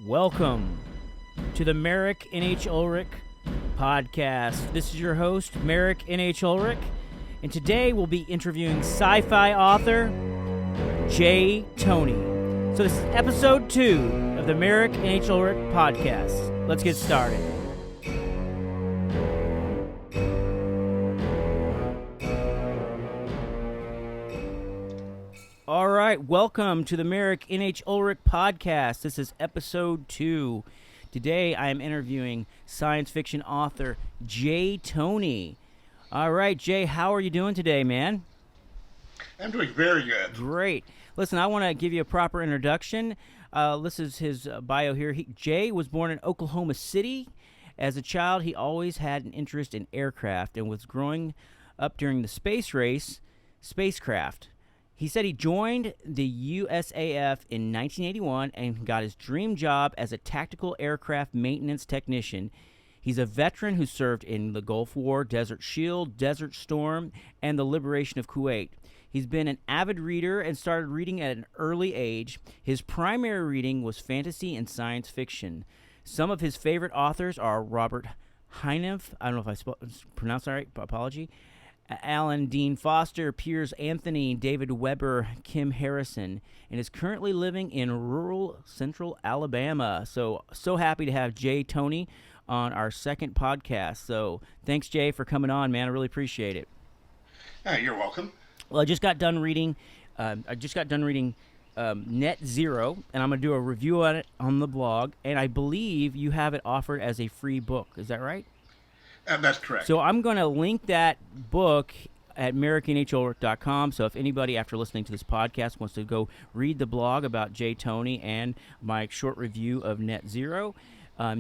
Welcome to the Merick NH Ulrik podcast. This is your host, Merick NH Ulrik, and today we'll be interviewing sci-fi author Toney. So this is episode 2 of the Merick NH Ulrik podcast. Let's get started. All right, welcome to the Merick NH Ulrik podcast. This is episode 2. Today I am interviewing science fiction author Toney. All right, Jay, how are you doing today, man? I'm doing very good. Great. Listen, I want to give you a proper introduction. This is his bio here. Jay was born in Oklahoma City. As a child, he always had an interest in aircraft and was growing up during the space race, spacecraft. He said he joined the USAF in 1981 and got his dream job as a tactical aircraft maintenance technician. He's a veteran who served in the Gulf War, Desert Shield, Desert Storm, and the Liberation of Kuwait. He's been an avid reader and started reading at an early age. His primary reading was fantasy and science fiction. Some of his favorite authors are Robert Heinlein, I don't know if I pronounced that right, apology, Alan Dean Foster, Piers Anthony, David Weber, Kim Harrison, and is currently living in rural central Alabama. So happy to have Toney on our second podcast. So thanks, Jay, for coming on, man. I really appreciate it. You're welcome. Well, I just got done reading Net Zero, and I'm going to do a review on it on the blog, and I believe you have it offered as a free book. Is that right? That's correct. So I'm going to link that book at merickinholrik.com. So if anybody, after listening to this podcast, wants to go read the blog about Toney and my short review of Net Zero,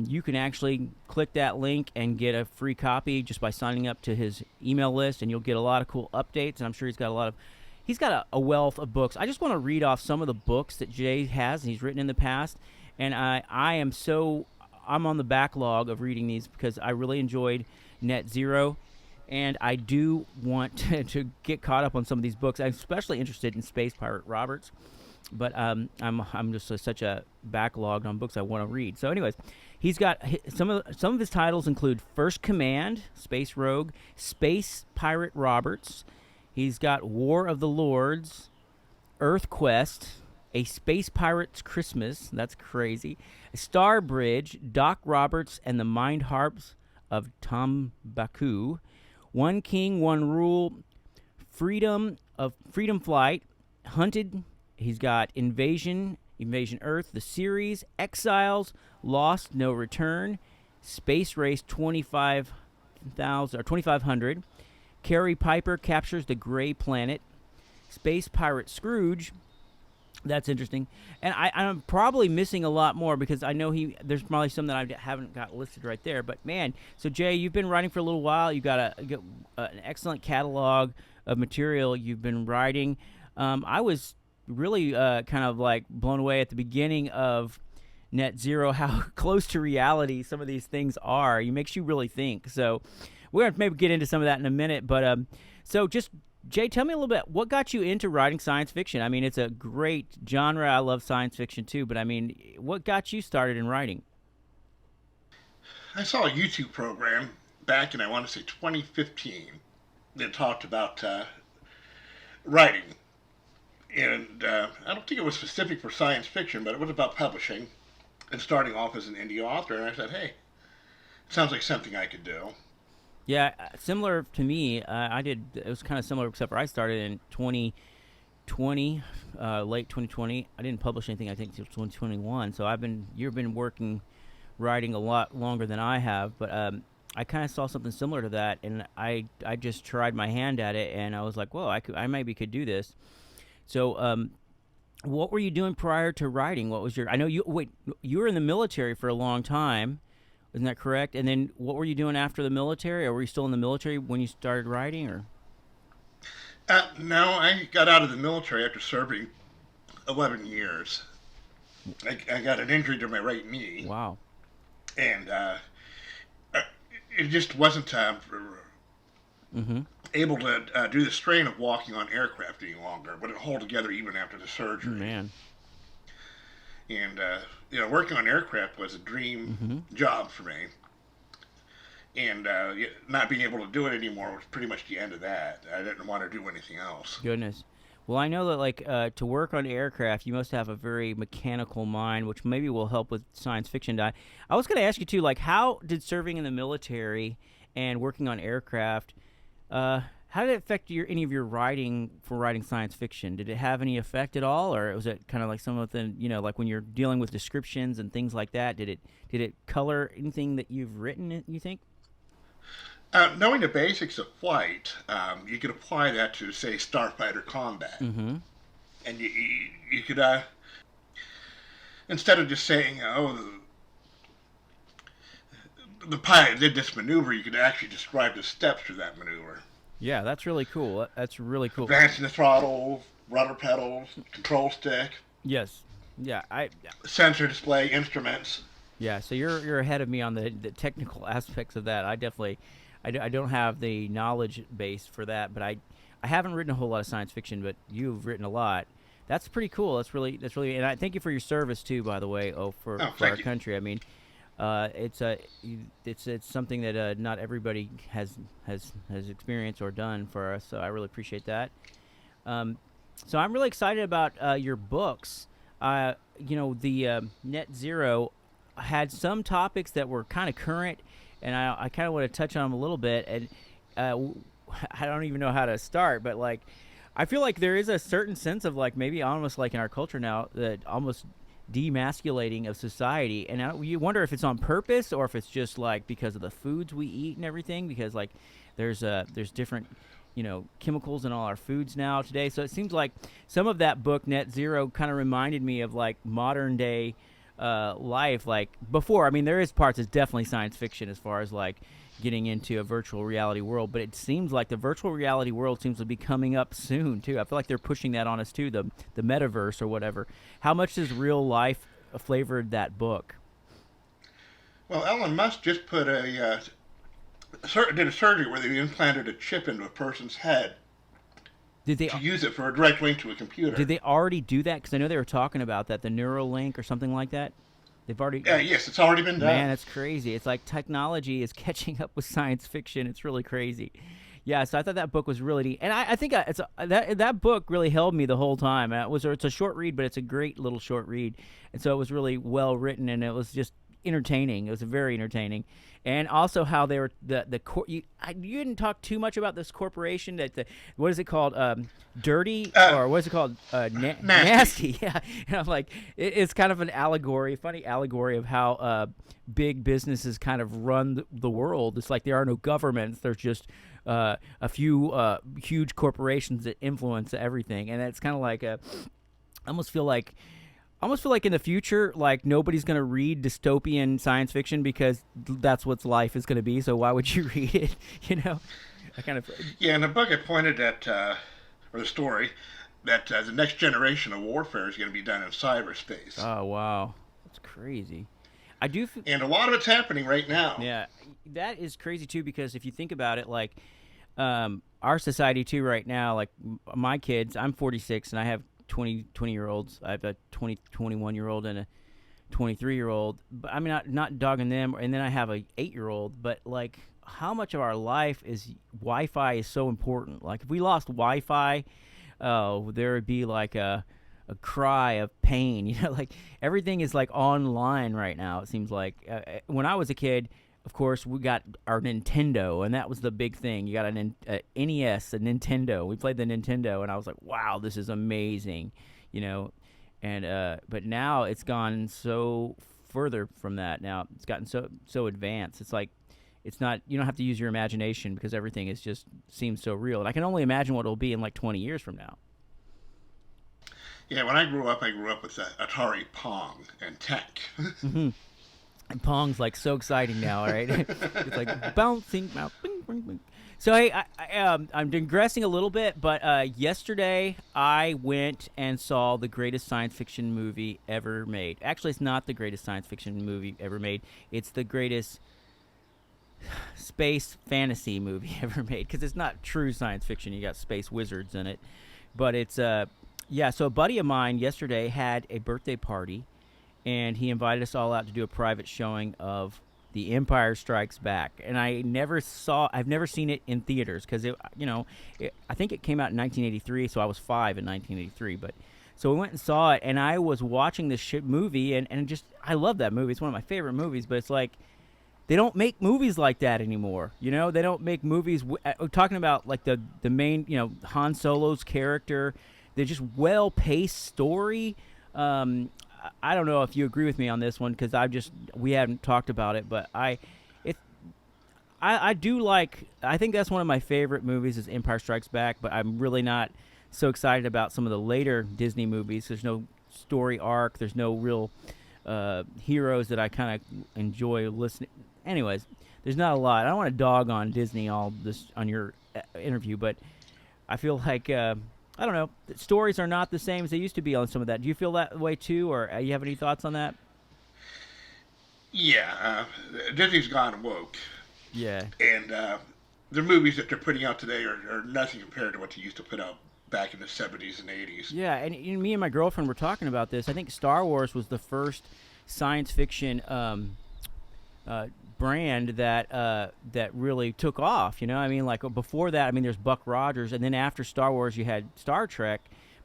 you can actually click that link and get a free copy just by signing up to his email list, and you'll get a lot of cool updates. And I'm sure he's got a wealth of books. I just want to read off some of the books that Jay has and he's written in the past, and I'm on the backlog of reading these because I really enjoyed Net Zero, and I do want to get caught up on some of these books. I'm especially interested in Space Pirate Roberts, but I'm just such a backlog on books I want to read. So anyways, he's got some of his titles include First Command, Space Rogue, Space Pirate Roberts. He's got War of the Lords, Earth Quest, A Space Pirate's Christmas, that's crazy, Star Bridge, Doc Roberts and the Mind Harps of Tom Baku, One King, One Rule, Freedom Flight, Hunted. He's got Invasion Earth, the series, Exiles, Lost, No Return, Space Race 2500, Carrie Piper captures the Gray Planet, Space Pirate Scrooge. That's interesting, and I'm probably missing a lot more because I know there's probably some that I haven't got listed right there. But man, so Jay, you've been writing for a little while. You got an excellent catalog of material you've been writing. I was really kind of like blown away at the beginning of Net Zero how close to reality some of these things are. It makes you really think. So we're gonna maybe get into some of that in a minute. But so just. Jay, tell me a little bit, what got you into writing science fiction? I mean, it's a great genre. I love science fiction too, but I mean, what got you started in writing? I saw a YouTube program back in, I want to say, 2015 that talked about writing. And I don't think it was specific for science fiction, but it was about publishing and starting off as an indie author. And I said, hey, it sounds like something I could do. Yeah, similar to me. It was kind of similar, except for I started in 2020, late 2020. I didn't publish anything, I think, until 2021. So you've been writing a lot longer than I have. But I kind of saw something similar to that, and I just tried my hand at it, and I was like, whoa, I maybe could do this. So, what were you doing prior to writing? I know you were in the military for a long time. Isn't that correct? And then what were you doing after the military? Or were you still in the military when you started writing? Or No, I got out of the military after serving 11 years. I got an injury to my right knee. Wow. And it just wasn't able to do the strain of walking on aircraft any longer. Wouldn't hold together even after the surgery. Man. And working on aircraft was a dream job for me. And not being able to do it anymore was pretty much the end of that. I didn't want to do anything else. Goodness. Well, I know that to work on aircraft, you must have a very mechanical mind, which maybe will help with science fiction. I was going to ask you too, how did serving in the military and working on aircraft, how did it affect any of your writing for writing science fiction? Did it have any effect at all, or was it kind of like something, like when you're dealing with descriptions and things like that? Did it color anything that you've written? You think? Knowing the basics of flight, you could apply that to, say, starfighter combat. Mm-hmm. And you could, instead of just saying, the pilot did this maneuver, you could actually describe the steps to that maneuver. Yeah, that's really cool. That's really cool. Advancing the throttle, rudder pedals, control stick. Yes. Yeah. Sensor display, instruments. Yeah. So you're ahead of me on the technical aspects of that. I don't have the knowledge base for that, but I haven't written a whole lot of science fiction, but you've written a lot. That's pretty cool. That's really, and I thank you for your service too, by the way. For our country. I mean, it's something that not everybody has experienced or done for us. So I really appreciate that. So I'm really excited about your books. The Net Zero had some topics that were kind of current, and I kind of want to touch on them a little bit. And I don't even know how to start, but I feel like there is a certain sense of maybe almost in our culture now that almost demasculating of society, and you wonder if it's on purpose or if it's just because of the foods we eat and everything, because there's different chemicals in all our foods now today. So it seems like some of that book Net Zero kind of reminded me of modern day life before. I mean, there is parts that's definitely science fiction as far as getting into a virtual reality world, but it seems like the virtual reality world seems to be coming up soon too. I feel like they're pushing that on us too, the metaverse or whatever. How much has real life flavored that book? Well, Elon Musk just put did a surgery where they implanted a chip into a person's head. Did they use it for a direct link to a computer? Did they already do that? Because I know they were talking about that, the Neuralink or something like that. They've already. Yes, it's already been done. Man, it's crazy. It's like technology is catching up with science fiction. It's really crazy. Yeah, so I thought that book was really neat, and I think that book really held me the whole time. It's a short read, but it's a great little short read, and so it was really well written, and it was just entertaining. It was very entertaining, and also how they were you didn't talk too much about this corporation that what is it called, dirty, or what is it called, nasty. Yeah, and I'm like, it's kind of an allegory, funny allegory of how big businesses kind of run the world. It's like there are no governments. There's just a few huge corporations that influence everything, and it's kind of like I almost feel like in the future, nobody's going to read dystopian science fiction because that's what life is going to be. So why would you read it? I kind of. Yeah, in the book I pointed at, or the story, that the next generation of warfare is going to be done in cyberspace. Oh wow, that's crazy. And a lot of it's happening right now. Yeah, that is crazy too, because if you think about it, our society too right now, my kids, I'm 46 and I have 20-year-olds. I have a 21-year-old and a 23-year-old. But I mean, not dogging them. And then I have a 8-year-old. But how much of our life is Wi-Fi is so important? If we lost Wi-Fi, there would be a cry of pain. Everything is online right now. It seems like when I was a kid, of course, we got our Nintendo, and that was the big thing. You got a NES, a Nintendo. We played the Nintendo, and I was like, wow, this is amazing, And but now it's gone so further from that. Now it's gotten so advanced. It's it's not. You don't have to use your imagination because everything is just seems so real. And I can only imagine what it'll be in 20 years from now. Yeah, when I grew up with Atari Pong and Tech. Mm-hmm. And Pong's so exciting now, right? It's bouncing. Bing, bing, bing. So hey, I'm digressing a little bit, but yesterday I went and saw the greatest science fiction movie ever made. Actually, it's not the greatest science fiction movie ever made. It's the greatest space fantasy movie ever made, because it's not true science fiction. You got space wizards in it, but it's so a buddy of mine yesterday had a birthday party. and he invited us all out to do a private showing of The Empire Strikes Back. And I've never seen it in theaters because I think it came out in 1983, so I was 5 in 1983. But so we went and saw it, and I was watching this movie, and just I love that movie. It's one of my favorite movies. But it's like they don't make movies like that anymore. They don't make movies talking about like the main Han Solo's character. They're just well-paced story. I don't know if you agree with me on this one because we haven't talked about it, but I do like. I think that's one of my favorite movies is Empire Strikes Back, but I'm really not so excited about some of the later Disney movies. There's no story arc. There's no real heroes that I kind of enjoy listening. Anyways, there's not a lot. I don't want to dog on Disney all this on your interview, but I feel like. I don't know. The stories are not the same as they used to be on some of that. Do you feel that way too, or you have any thoughts on that? Yeah, Disney's gone woke. Yeah. And the movies that they're putting out today are nothing compared to what they used to put out back in the 70s and 80s. Yeah, and me and my girlfriend were talking about this. I think Star Wars was the first science fiction brand that really took off. I mean, like before that, I mean, there's Buck Rogers, and then after Star Wars, you had Star Trek.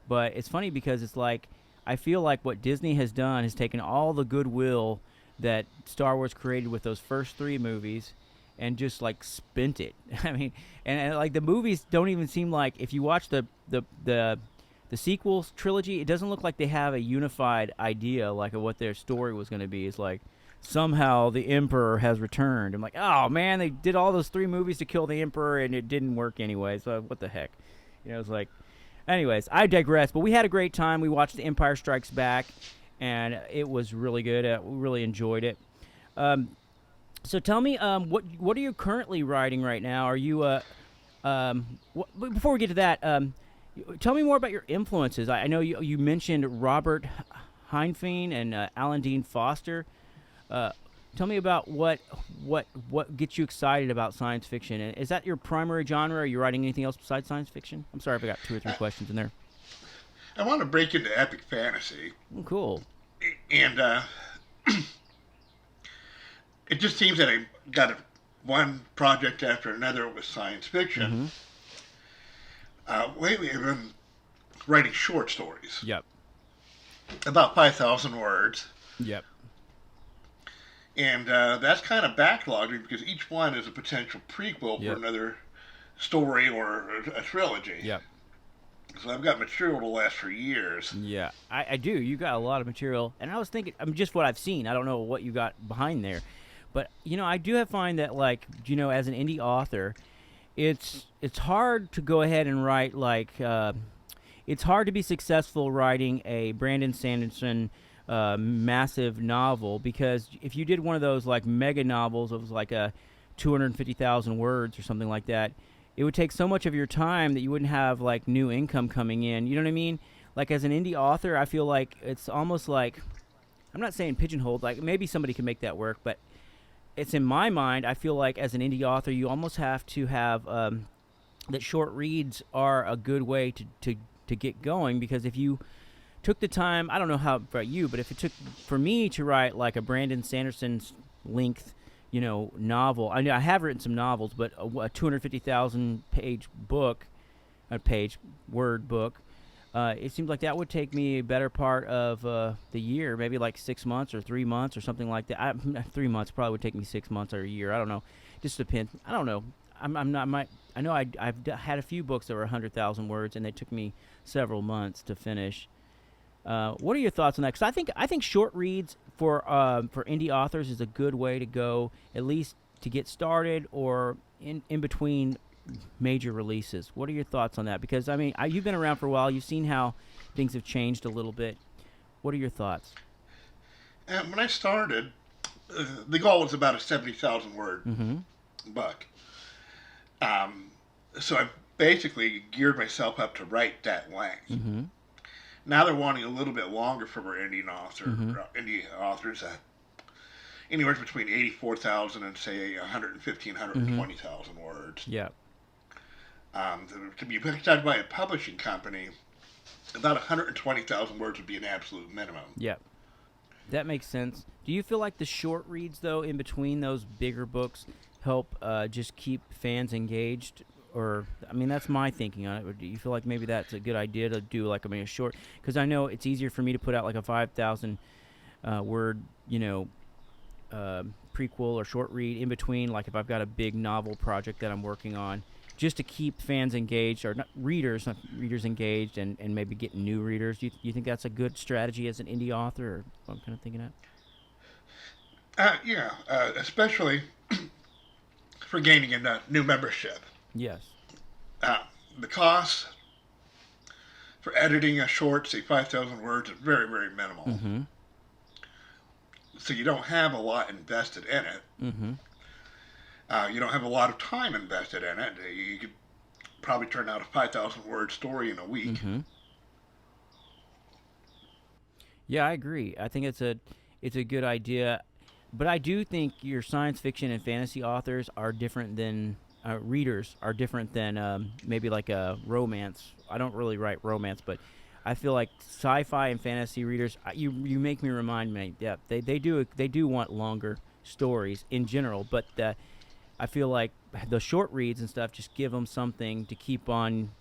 But it's funny because it's like I feel like what Disney has done is taken all the goodwill that Star Wars created with those first 3 movies and just like spent it. I mean, and like the movies don't even seem like if you watch the sequels trilogy, it doesn't look like they have a unified idea like of what their story was going to be. It's like somehow the Emperor has returned. I'm like, oh man, they did all those 3 movies to kill the Emperor and it didn't work anyway. So what the heck? It's like, anyways, I digress. But we had a great time. We watched The Empire Strikes Back, and it was really good. We really enjoyed it. So tell me, what are you currently writing right now? Are you before we get to that, tell me more about your influences. I know you mentioned Robert Heinlein and Alan Dean Foster. Tell me about what gets you excited about science fiction. And is that your primary genre? Are you writing anything else besides science fiction? I'm sorry if I got 2 or 3 questions in there. I want to break into epic fantasy. Oh, cool. And it just seems that I got one project after another with science fiction. Lately, I've been writing short stories. Yep. About 5,000 words. Yep. And that's kind of backlogging because each one is a potential prequel for another story or a trilogy. Yep. So I've got material to last for years. Yeah, I do. You got a lot of material. And I was thinking, just what I've seen. I don't know what you got behind there. But, I do find that, like, as an indie author, it's hard to go ahead and write, like, it's hard to be successful writing a Brandon Sanderson massive novel, because if you did one of those like mega novels of like a 250,000 words or something like that, it would take so much of your time that you wouldn't have like new income coming in. You know what I mean? Like as an indie author, I feel like it's almost like, I'm not saying pigeonholed, like maybe somebody can make that work, but it's in my mind, I feel like as an indie author, you almost have to have that short reads are a good way to get going, because if you took the time, I don't know how about you, but if it took for me to write like a Brandon Sanderson's length, novel, I know I have written some novels, but a 250,000 page book, word book, it seems like that would take me a better part of the year, maybe like 6 months or 3 months or something like that. 3 months probably would take me 6 months or a year. I don't know. Just depends. I don't know. I'm not. I know I've had a few books that were 100,000 words, and they took me several months to finish. What are your thoughts on that? Because I think short reads for indie authors is a good way to go, at least to get started or in between major releases. What are your thoughts on that? Because I mean, you've been around for a while. You've seen how things have changed a little bit. What are your thoughts? When I started, the goal was about a 70,000 word book. So I basically geared myself up to write that length. Now they're wanting a little bit longer from our indie authors, anywhere between 84,000 and say 115,000, 120,000 words. Yeah. To be picked up by a publishing company, about 120,000 words would be an absolute minimum. Yeah. That makes sense. Do you feel like the short reads, though, in between those bigger books, help just keep fans engaged? Or, I mean, that's my thinking on it. Or do you feel like maybe that's a good idea to do, like, I mean, a short? Because I know it's easier for me to put out like a 5,000 word, prequel or short read in between, like if I've got a big novel project that I'm working on, just to keep fans engaged, or not readers engaged, and maybe get new readers. Do you think that's a good strategy as an indie author, or what I'm kind of thinking of? Yeah, especially for gaining a new membership. Yes. Uh, the cost for editing a short, say 5,000 words, is very, very minimal. Mm-hmm. So you don't have a lot invested in it. Mm-hmm. You don't have a lot of time invested in it. You could probably turn out a 5,000 word story in a week. Mm-hmm. Yeah, I agree. I think it's a good idea, but I do think your science fiction and fantasy authors are different than readers are different than maybe like a romance. I don't really write romance, but I feel like sci-fi and fantasy readers. You make me remind me. Yeah, they do want longer stories in general, but I feel like the short reads and stuff just give them something to keep on.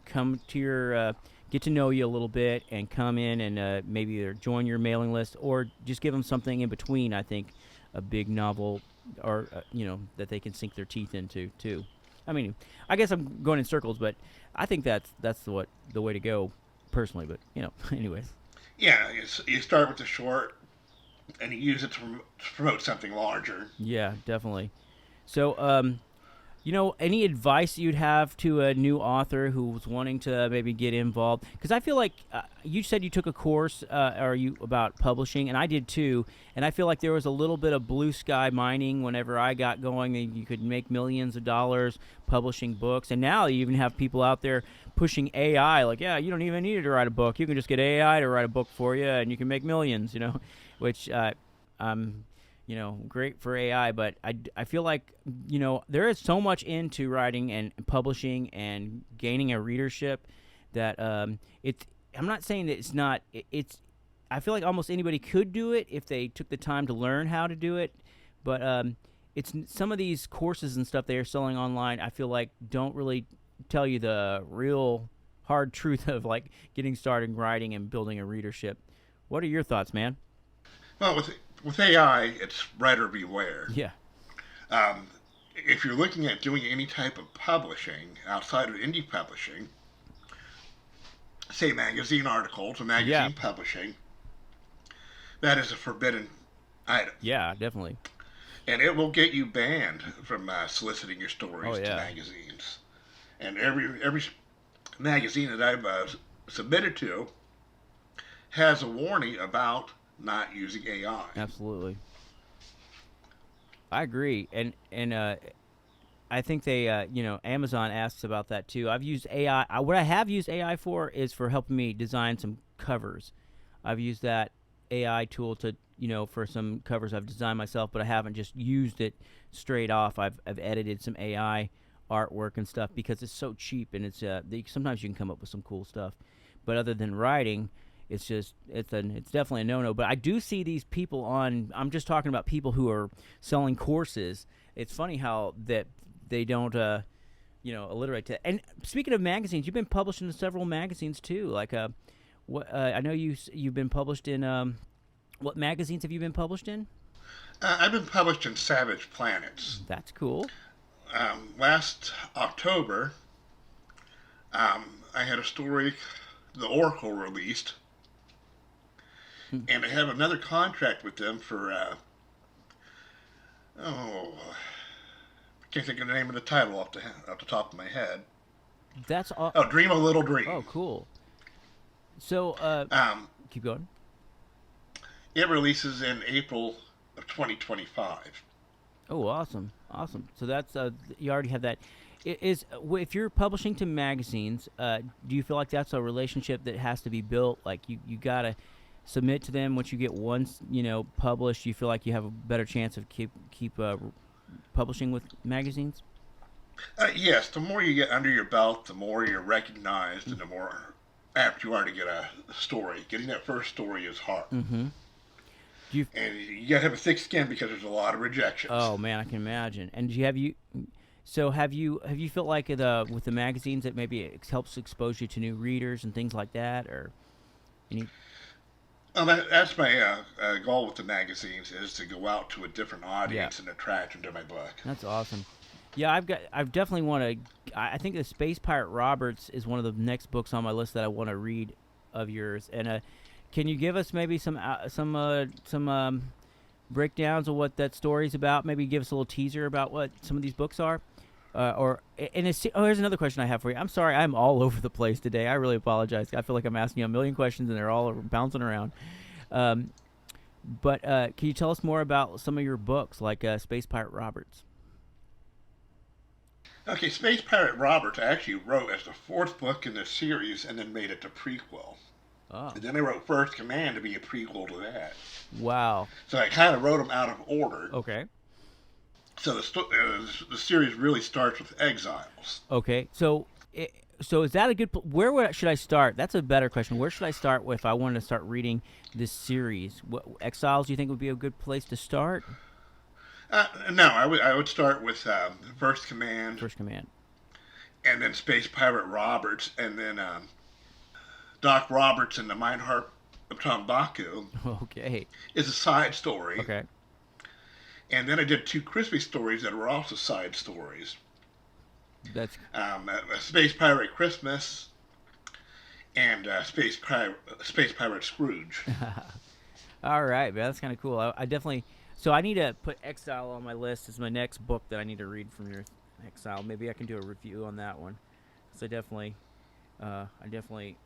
Come to your get to know you a little bit and come in and maybe either join your mailing list or just give them something in between. I think a big novel or that they can sink their teeth into too. I mean, I guess I'm going in circles, but I think that's the way to go personally. But anyways. Yeah, you start with the short and you use it to promote something larger. Yeah, definitely. So, any advice you'd have to a new author who's wanting to maybe get involved? Because I feel like you said you took a course about publishing, and I did too. And I feel like there was a little bit of blue sky mining whenever I got going, and you could make millions of dollars publishing books. And now you even have people out there pushing AI, like, yeah, you don't even need to write a book. You can just get AI to write a book for you, and you can make millions, which great for AI, but I feel like, there is so much into writing and publishing and gaining a readership that I'm not saying that it's not, I feel like almost anybody could do it if they took the time to learn how to do it, but it's some of these courses and stuff they are selling online, I feel like don't really tell you the real hard truth of like getting started writing and building a readership. What are your thoughts, man? Well, with AI, it's writer beware. Yeah. If you're looking at doing any type of publishing outside of indie publishing, say magazine articles or magazine publishing, that is a forbidden item. Yeah, definitely. And it will get you banned from soliciting your stories to magazines. And every magazine that I've submitted to has a warning about not using AI. Absolutely. I agree, and I think they, Amazon asks about that too. I've used AI. What I have used AI for is for helping me design some covers. I've used that AI tool to, for some covers I've designed myself, but I haven't just used it straight off. I've edited some AI artwork and stuff because it's so cheap, and it's sometimes you can come up with some cool stuff. But other than writing, it's definitely a no-no. But I do see these people I'm just talking about people who are selling courses. It's funny how that they don't, alliterate to. And speaking of magazines, you've been published in several magazines too. Like, I know you've been published in. What magazines have you been published in? I've been published in Savage Planets. That's cool. Last October, I had a story the Oracle released. And I have another contract with them for, I can't think of the name of the title off the top of my head. That's all. Oh, Dream a Little Dream. Oh, cool. So, keep going. It releases in April of 2025. Oh, awesome. So that's, you already have that. If you're publishing to magazines, do you feel like that's a relationship that has to be built? Like you gotta submit to them once you get once published. You feel like you have a better chance of keep publishing with magazines? Yes, the more you get under your belt, the more you're recognized, and the more apt you are to get a story. Getting that first story is hard. Mm-hmm. Do you? And you got to have a thick skin because there's a lot of rejections. Oh man, I can imagine. And do you have you? So have you felt like with the magazines that maybe it helps expose you to new readers and things like that, or any? That's my goal with the magazines is to go out to a different Yeah, audience and attract them to my book. that's awesome. Yeah, I've definitely want to. I think the Space Pirate Roberts is one of the next books on my list that I want to read of yours. And can you give us maybe some breakdowns of what that story's about? Maybe give us a little teaser about what some of these books are. Here's another question I have for you. I'm sorry, I'm all over the place today. I really apologize. I feel like I'm asking you a million questions and they're all bouncing around. But can you tell us more about some of your books, like Space Pirate Roberts? Okay, Space Pirate Robert I actually wrote as the fourth book in the series and then made it the prequel. Oh, And then I wrote First Command to be a prequel to that. wow. So I kind of wrote them out of order. Okay. So the series really starts with Exiles. Okay. So is that a good? Should I start? That's a better question. Where should I start if I wanted to start reading this series? What Exiles do you think would be a good place to start? No, I would start with First Command, First Command. and then Space Pirate Roberts, and then Doc Roberts and the Mineheart of Tombaku Okay. is a side story. Okay. And then I did two Christmas stories that were also side stories. That's Space Pirate Christmas and Space Pirate Scrooge. all right, man. That's kind of cool. I definitely. So I need to put Exile on my list as my next book that I need to read from your Exile. Maybe I can do a review on that one. So I definitely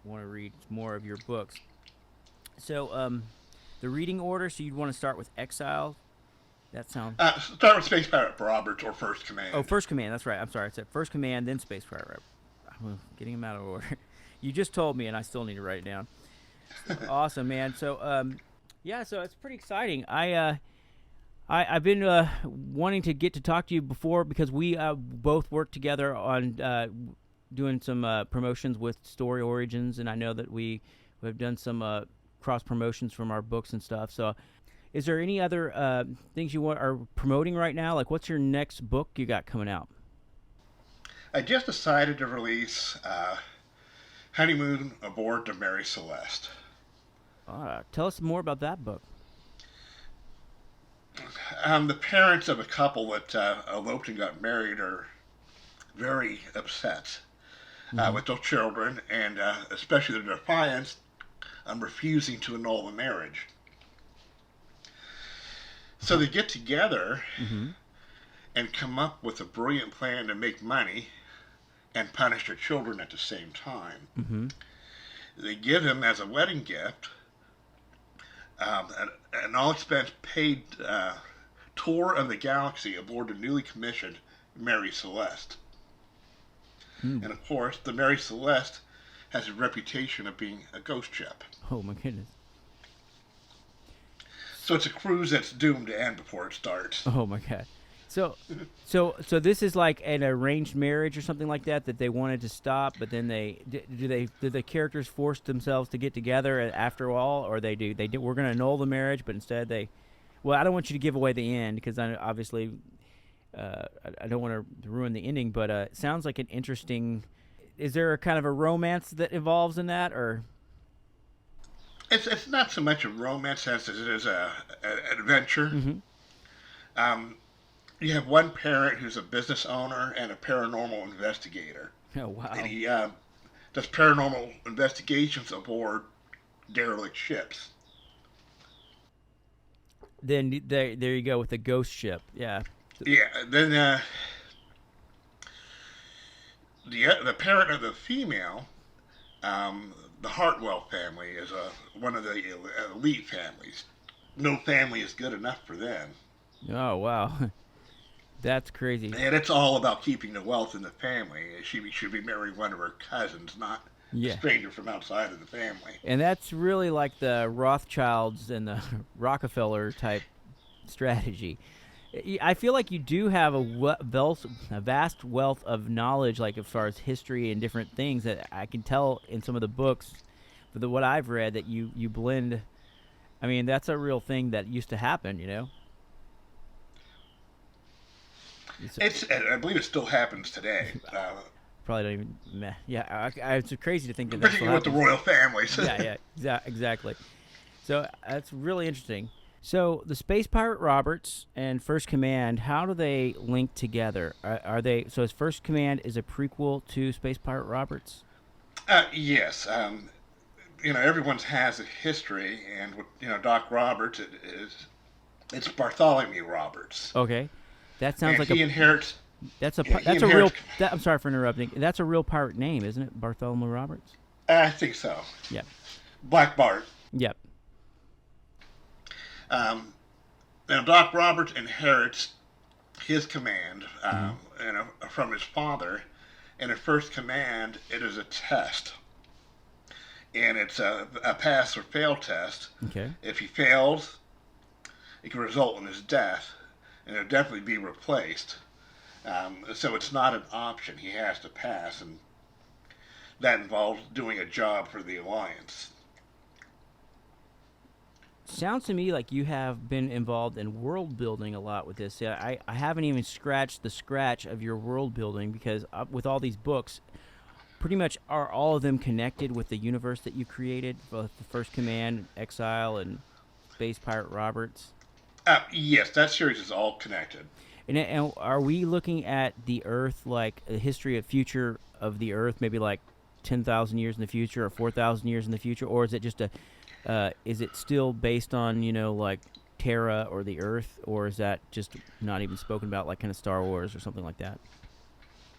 want to read more of your books. So the reading order. So you'd want to start with Exile. That sounds. Start with Space Pirate Roberts or First Command. Oh, First Command. That's right. I'm sorry. I said First Command, then Space Pirate. I'm getting them out of order. You just told me, and I still need to write it down. Awesome, man. So yeah. So it's pretty exciting. I've been wanting to get to talk to you before because we both worked together on doing some promotions with Story Origins, and I know that we have done some cross promotions from our books and stuff. So, is there any other things you are promoting right now? Like, what's your next book you got coming out? I just decided to release Honeymoon Aboard the Mary Celeste. Tell us more about that book. The parents of a couple that eloped and got married are very upset with their children, and especially their defiance on refusing to annul the marriage. So they get together and come up with a brilliant plan to make money and punish their children at the same time. They give him as a wedding gift an all-expense paid tour of the galaxy aboard the newly commissioned Mary Celeste. And of course, the Mary Celeste has a reputation of being a ghost ship. Oh my goodness. So it's a cruise that's doomed to end before it starts. Oh my god. So this is like an arranged marriage or something like that they wanted to stop, but then did the characters force themselves to get together after all, or we're going to annul the marriage, but instead well, I don't want you to give away the end because I obviously I don't want to ruin the ending, but it sounds like an interesting. Is there a kind of a romance that involves in that, or? It's not so much a romance as it is an adventure. You have one parent who's a business owner and a paranormal investigator. Oh wow! And he does paranormal investigations aboard derelict ships. Then there you go with the ghost ship. Yeah. Yeah. Then the parent of the female, the Hartwell family, is one of the elite families. No family is good enough for them. Oh wow. That's crazy. And it's all about keeping the wealth in the family. She should be marrying one of her cousins, not a stranger from outside of the family. And that's really like the Rothschilds and the Rockefeller type strategy. I feel like you do have a vast wealth of knowledge, like as far as history and different things that I can tell in some of the books, what I've read, that you blend I mean, that's a real thing that used to happen. It's I believe it still happens today. probably don't even. Meh. Yeah, it's crazy to think that still Particularly with the happens. royal families. Yeah, exactly. So that's really interesting. So the Space Pirate Roberts and First Command, how do they link together? Are they so? Is First Command is a prequel to Space Pirate Roberts? Yes. Everyone's has a history, and with Doc Roberts, it's Bartholomew Roberts, Okay, that sounds and like he inherits. He that's a real. inherits. I'm sorry for interrupting. That's a real pirate name, isn't it? Bartholomew Roberts. I think so. Yep. Black Bart. Yep. Um, Now Doc Roberts inherits his command, Mm-hmm. from his father, and at First Command, it is a test, and it's a pass or fail test. Okay. If he fails, it can result in his death, and it'll definitely be replaced. So it's not an option; he has to pass, and that involves doing a job for the Alliance. Sounds to me like you have been involved in world building a lot with this. Yeah, I haven't even scratched the scratch of your world building because with all these books, pretty much are all of them connected with the universe that you created, both the First Command, Exile, and Space Pirate Roberts. Yes, that series is all connected. And are we looking at the Earth like a history of future of the Earth, maybe like 10,000 years in the future or 4,000 years in the future, or is it just a is it still based on like Terra or the Earth, or is that just not even spoken about, like kind of Star Wars or something like that?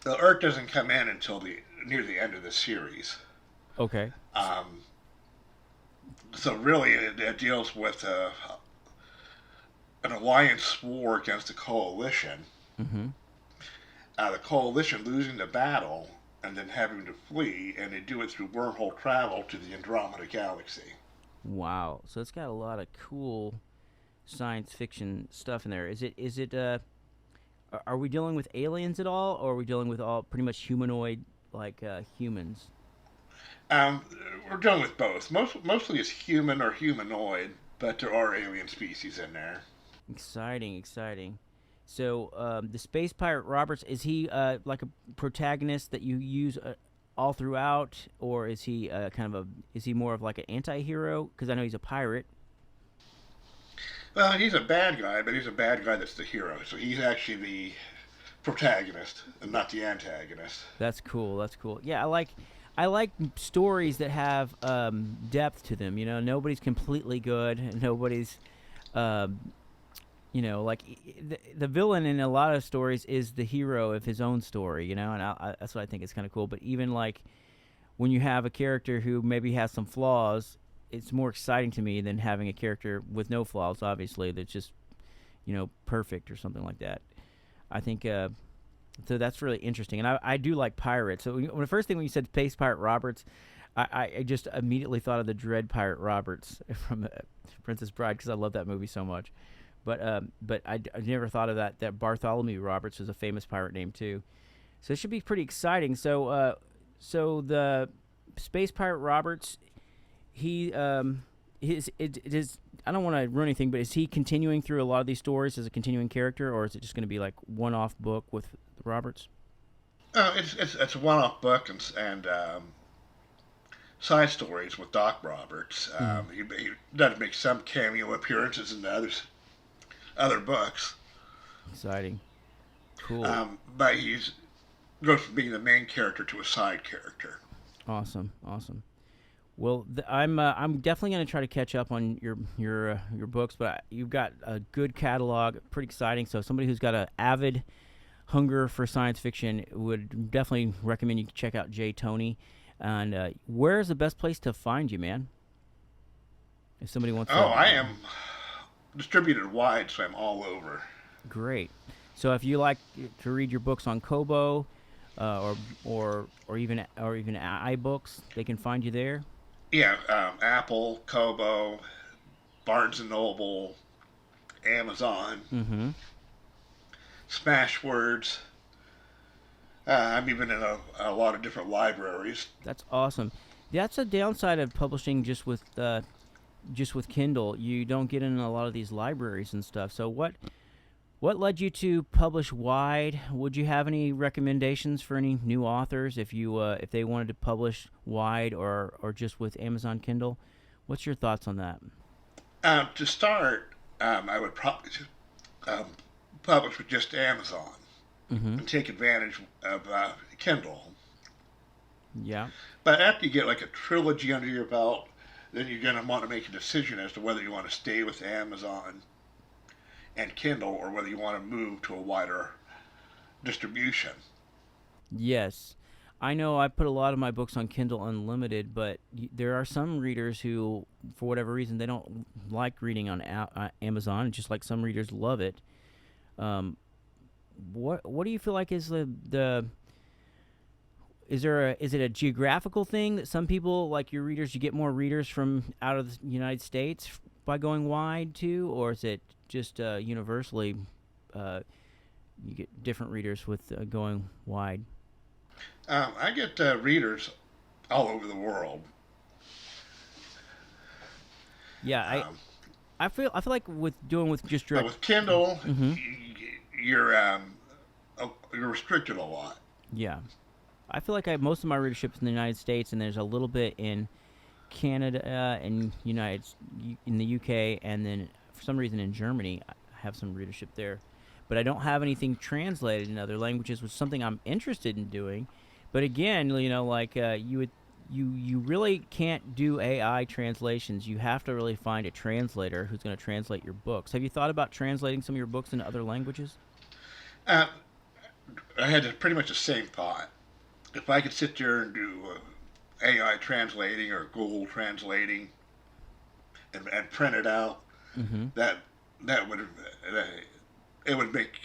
The Earth doesn't come in until near the end of the series. Okay. Um, so really, it deals with an alliance war against the coalition. Mm-hmm. The coalition losing the battle and then having to flee, and they do it through wormhole travel to the Andromeda Galaxy. Wow. So it's got a lot of cool science fiction stuff in there. Is it are we dealing with aliens at all, or are we dealing with all pretty much humanoid like humans? Um, we're dealing with both. Mostly it's human or humanoid, but there are alien species in there. Exciting, exciting. So the Space Pirate Roberts, is he like a protagonist that you use all throughout, or is he is he more of like an anti-hero? Because I know he's a pirate. Well, he's a bad guy, but he's a bad guy that's the hero. So he's actually the protagonist and not the antagonist. That's cool. That's cool. Yeah, I like stories that have depth to them. Nobody's completely good. And nobody's, um, like the villain in a lot of stories is the hero of his own story. And that's what I think is kind of cool. But even like when you have a character who maybe has some flaws, it's more exciting to me than having a character with no flaws. Obviously, that's just perfect or something like that. I think so. That's really interesting, and I do like pirates. So when the first thing when you said Space Pirate Roberts, I just immediately thought of the Dread Pirate Roberts from Princess Bride because I love that movie so much. But I never thought of that Bartholomew Roberts was a famous pirate name too. So it should be pretty exciting. So the Space Pirate Roberts, he it is. I don't want to ruin anything, but is he continuing through a lot of these stories as a continuing character, or is it just going to be like one-off book with Roberts? It's a one-off book and side stories with Doc Roberts. Mm-hmm. He does make some cameo appearances in the other books. Exciting, cool, But he's goes from being the main character to a side character. awesome, awesome. Well, I'm definitely going to try to catch up on your books, but you've got a good catalog, pretty exciting. So somebody who's got an avid hunger for science fiction would definitely recommend you check out Toney. And where's the best place to find you, man? If somebody wants to. Oh, I am distributed wide, so I'm all over. Great. So if you like to read your books on Kobo, or even iBooks, they can find you there. Yeah, Apple, Kobo, Barnes and Noble, Amazon, Mm-hmm. Smashwords. I'm even in a lot of different libraries. That's awesome. That's a downside of publishing just with just with Kindle, you don't get in a lot of these libraries and stuff. So what led you to publish wide? Would you have any recommendations for any new authors if they wanted to publish wide or just with Amazon Kindle? What's your thoughts on that? To start, I would probably um, publish with just Amazon Mm-hmm. and take advantage of Kindle. Yeah. But after you get like a trilogy under your belt, then you're going to want to make a decision as to whether you want to stay with Amazon and Kindle or whether you want to move to a wider distribution. Yes. I know I put a lot of my books on Kindle Unlimited, but there are some readers who, for whatever reason, they don't like reading on Amazon, just like some readers love it. Um, what do you feel like is the is it a geographical thing that some people like your readers, you get more readers from out of the United States by going wide too, or is it just universally you get different readers with going wide? I get readers all over the world. Yeah, Um, I feel like with just but direct. with Kindle, Mm-hmm. you're restricted a lot. Yeah, I feel like most of my readership is in the United States, and there's a little bit in Canada and in the UK, and then for some reason in Germany I have some readership there, but I don't have anything translated in other languages, which is something I'm interested in doing. But again, like you really can't do AI translations. You have to really find a translator who's going to translate your books. Have you thought about translating some of your books into other languages? Uh, I had pretty much the same thought. If I could sit there and do AI translating or Google translating and print it out, Mm-hmm. that that would it would make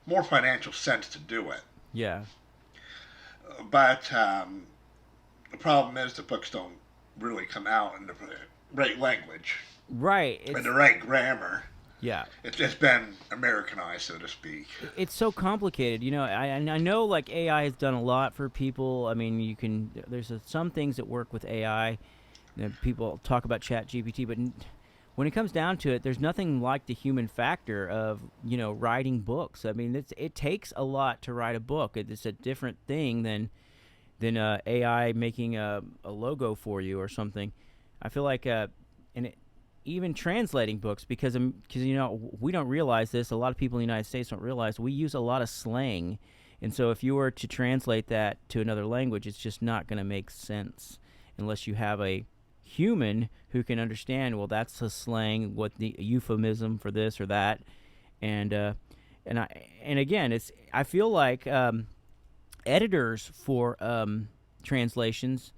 more financial sense to do it. Yeah. But the problem is the books don't really come out in the right language Right. and the right grammar. Yeah. It's been Americanized, so to speak. It's so complicated. I know like AI has done a lot for people. I mean, there's some things that work with AI. People talk about Chat GPT, but when it comes down to it, there's nothing like the human factor of writing books. I mean, it takes a lot to write a book. It's a different thing than AI making a logo for you or something. I feel like even translating books, because we don't realize this. A lot of people in the United States don't realize we use a lot of slang, and so if you were to translate that to another language, it's just not going to make sense unless you have a human who can understand. Well, that's the slang, what the euphemism for this or that, and again, I feel like editors for translations.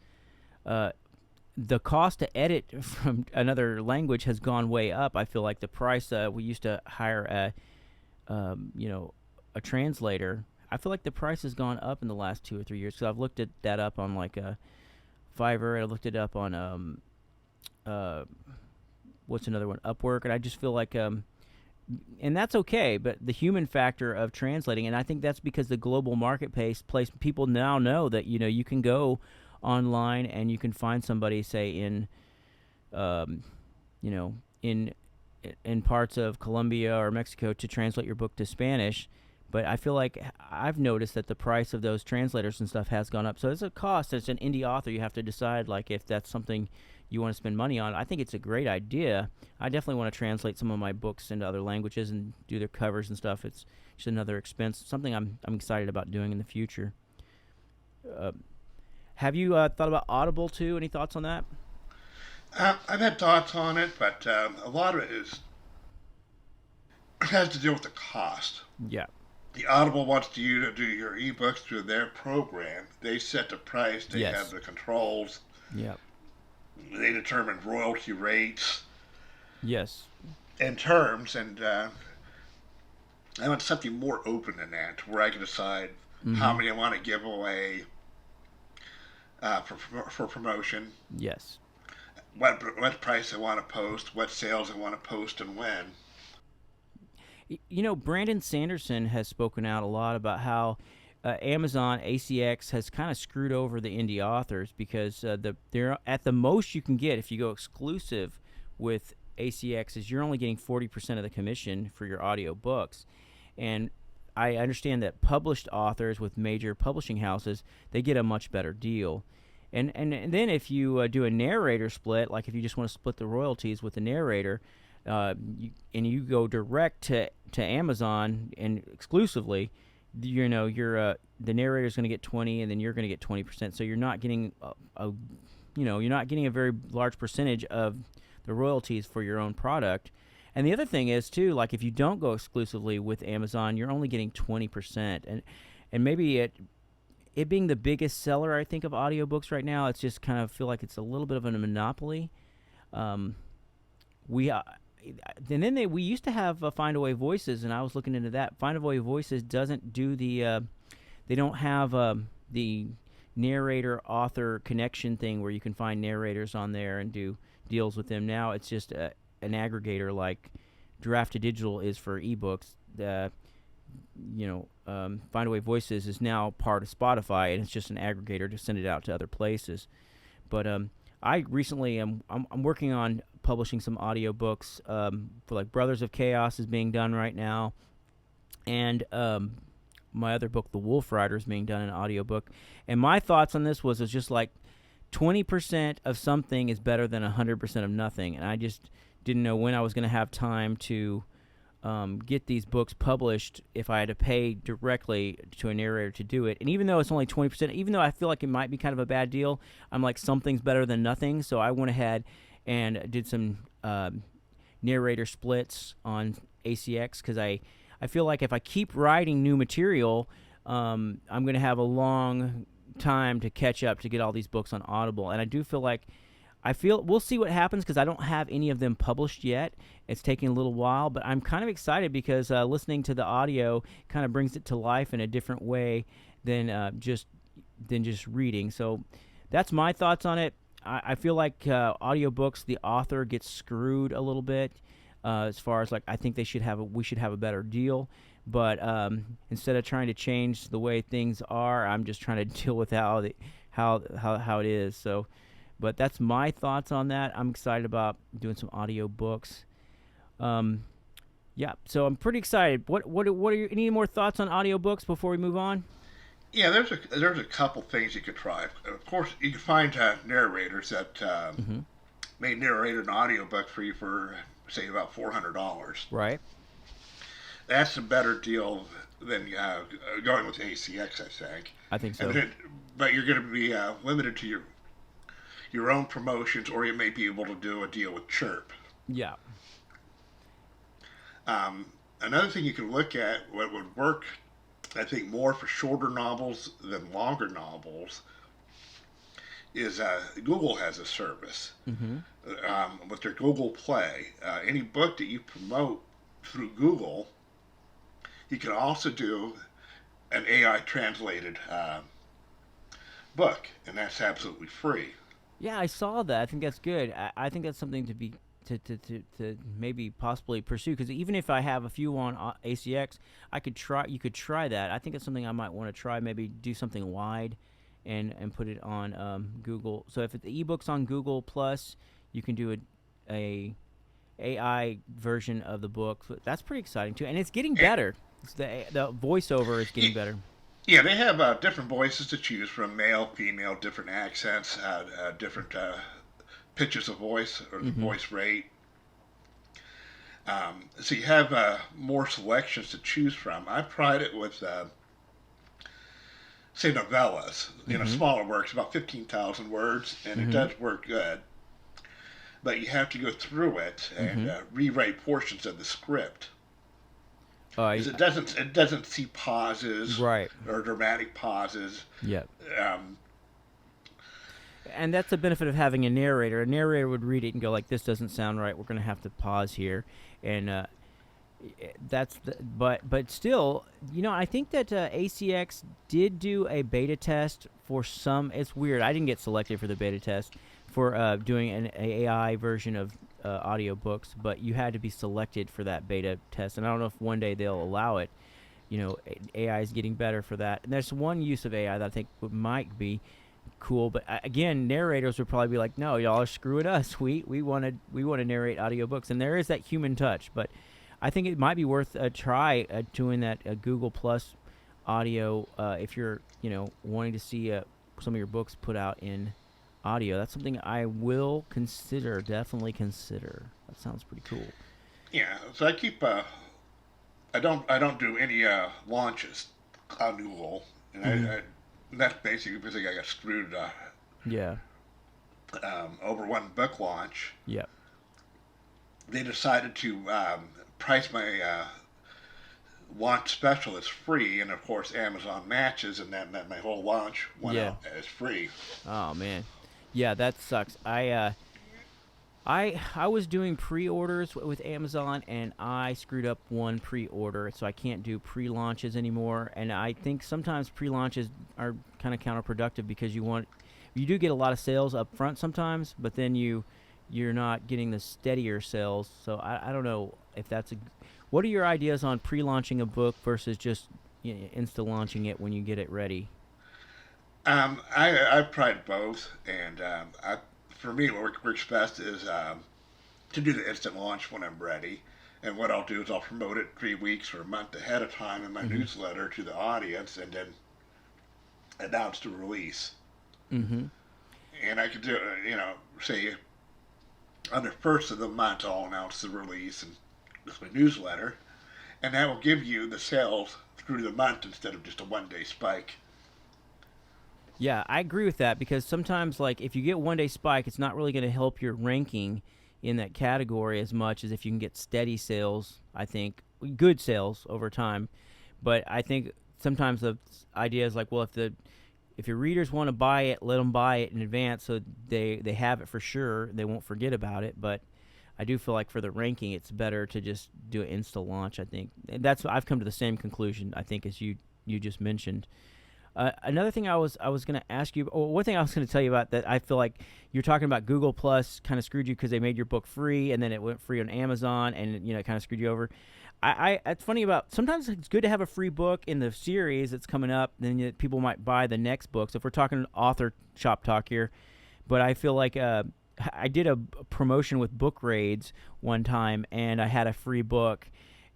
The cost to edit from another language has gone way up. I feel like the price we used to hire a translator. I feel like the price has gone up in the last 2 or 3 years, because I've looked at that up on like a Fiverr. I looked it up on what's another one, Upwork, and I just feel like and that's okay, but the human factor of translating, and I think that's because the global marketplace people now know that you can go online and you can find somebody, say in in parts of Colombia or Mexico, to translate your book to Spanish. But I feel like I've noticed that the price of those translators and stuff has gone up. So it's a cost. As an indie author, you have to decide like if that's something you want to spend money on. I think it's a great idea. I definitely want to translate some of my books into other languages and do their covers and stuff. It's just another expense. Something I'm excited about doing in the future. Have you thought about Audible too? Any thoughts on that? I've had thoughts on it, but a lot of it has to do with the cost. Yeah. The Audible wants you to do your ebooks through their program. They set the price. They Yes. have the controls. Yeah. They determine royalty rates Yes. and terms, and I want something more open than that, where I can decide how many I want to give away for promotion, Yes. what price I want to post, what sales I want to post, and when. Brandon Sanderson has spoken out a lot about how Amazon ACX has kind of screwed over the indie authors, because they're at the most you can get if you go exclusive with ACX is you're only getting 40% of the commission for your audio books. And I understand that published authors with major publishing houses, they get a much better deal. And then if you do a narrator split, like if you just want to split the royalties with the narrator, you go direct to Amazon and exclusively, you know, the narrator's going to get 20, and then you're going to get 20%. So you're not getting you're not getting a very large percentage of the royalties for your own product. And the other thing is too, like if you don't go exclusively with Amazon, you're only getting 20%, and maybe it being the biggest seller, I think, of audiobooks right now, it's just kind of feel like it's a little bit of a monopoly. We used to have Findaway Voices, and I was looking into that. Findaway Voices doesn't do they don't have the narrator author connection thing where you can find narrators on there and do deals with them. Now it's just an aggregator like Draft to Digital is for ebooks. Findaway Voices is now part of Spotify, and it's just an aggregator to send it out to other places. But I recently I'm working on publishing some audiobooks for like Brothers of Chaos is being done right now, and my other book, The Wolf Rider, is being done in audiobook. And my thoughts on this was just like 20% of something is better than 100% of nothing, and I just didn't know when I was going to have time to get these books published if I had to pay directly to a narrator to do it. And even though it's only 20%, even though I feel like it might be kind of a bad deal, I'm like, something's better than nothing. So I went ahead and did some narrator splits on ACX because I feel like if I keep writing new material, I'm going to have a long time to catch up to get all these books on Audible. And I do feel like we'll see what happens because I don't have any of them published yet. It's taking a little while, but I'm kind of excited because listening to the audio kind of brings it to life in a different way than just reading. So that's my thoughts on it. I feel like audiobooks, the author gets screwed a little bit as far as like I think we should have a better deal. But instead of trying to change the way things are, I'm just trying to deal with how it is. So. But that's my thoughts on that. I'm excited about doing some audio books. Yeah, so I'm pretty excited. What are your any more thoughts on audiobooks before we move on? Yeah, there's a couple things you could try. Of course, you can find narrators that may narrate an audiobook for you for say about $400. Right. That's a better deal than going with ACX, I think. I think so. But you're going to be limited to your own promotions, or you may be able to do a deal with Chirp. Yeah. Another thing you can look at, what would work, I think, more for shorter novels than longer novels, is Google has a service. With their Google Play. Any book that you promote through Google, you can also do an AI translated book, and that's absolutely free. Yeah, I saw that. I think that's good. I think that's something to maybe possibly pursue because even if I have a few on ACX, you could try that. I think it's something I might want to try. Maybe do something wide, and put it on Google. So if the ebook's on Google Plus, you can do a AI version of the book. That's pretty exciting too, and it's getting better. The voiceover is getting better. Yeah, they have different voices to choose from, male, female, different accents, different pitches of voice or the voice rate. So you have more selections to choose from. I've tried it with, say, novellas, smaller works, about 15,000 words, and it does work good. But you have to go through it and rewrite portions of the script. Because it doesn't see pauses, right, or dramatic pauses. Yeah. And that's the benefit of having a narrator. A narrator would read it and go like, "This doesn't sound right. We're going to have to pause here," and but still, I think that ACX did do a beta test for some. It's weird. I didn't get selected for the beta test for doing an AI version of audiobooks, but you had to be selected for that beta test, and I don't know if one day they'll allow it. AI is getting better for that, and there's one use of AI that I think might be cool. But again, narrators would probably be like, "No, y'all are screwing us. We want to narrate audiobooks," and there is that human touch. But I think it might be worth a try doing that Google Plus audio if you're wanting to see some of your books put out in audio. That's something I will consider. Definitely consider. That sounds pretty cool. Yeah, so I keep I don't do any launches on Google, and Mhm. that's basically because I got screwed Yeah. over one book launch. Yeah. They decided to price my launch special as free, and of course Amazon matches, and that meant my whole launch went Yeah. out as free. Oh man. Yeah, that sucks. I was doing pre-orders with Amazon, and I screwed up one pre-order, so I can't do pre-launches anymore. And I think sometimes pre-launches are kind of counterproductive because you do get a lot of sales up front sometimes, but then you're not getting the steadier sales. So I don't know if that's a. What are your ideas on pre-launching a book versus just insta launching it when you get it ready? I've tried both, and for me, what works best is to do the instant launch when I'm ready. And what I'll do is I'll promote it 3 weeks or a month ahead of time in my Mm-hmm. newsletter to the audience, and then announce the release. Mm-hmm. And I could do, say on the first of the month, I'll announce the release and with my newsletter, and that will give you the sales through the month instead of just a 1 day spike. Yeah, I agree with that because sometimes, like, if you get 1 day spike, it's not really going to help your ranking in that category as much as if you can get steady sales. I think good sales over time, but I think sometimes the idea is like, well, if your readers want to buy it, let them buy it in advance so they have it for sure. They won't forget about it. But I do feel like for the ranking, it's better to just do an insta launch. I think and that's I've come to the same conclusion. I think as you just mentioned. Another thing I was going to ask you, or one thing I was going to tell you about that I feel like you're talking about Google Plus kind of screwed you because they made your book free and then it went free on Amazon and it kind of screwed you over. It's funny about sometimes it's good to have a free book in the series that's coming up. Then people might buy the next book. So if we're talking author shop talk here, but I feel like I did a promotion with Book Raids one time and I had a free book,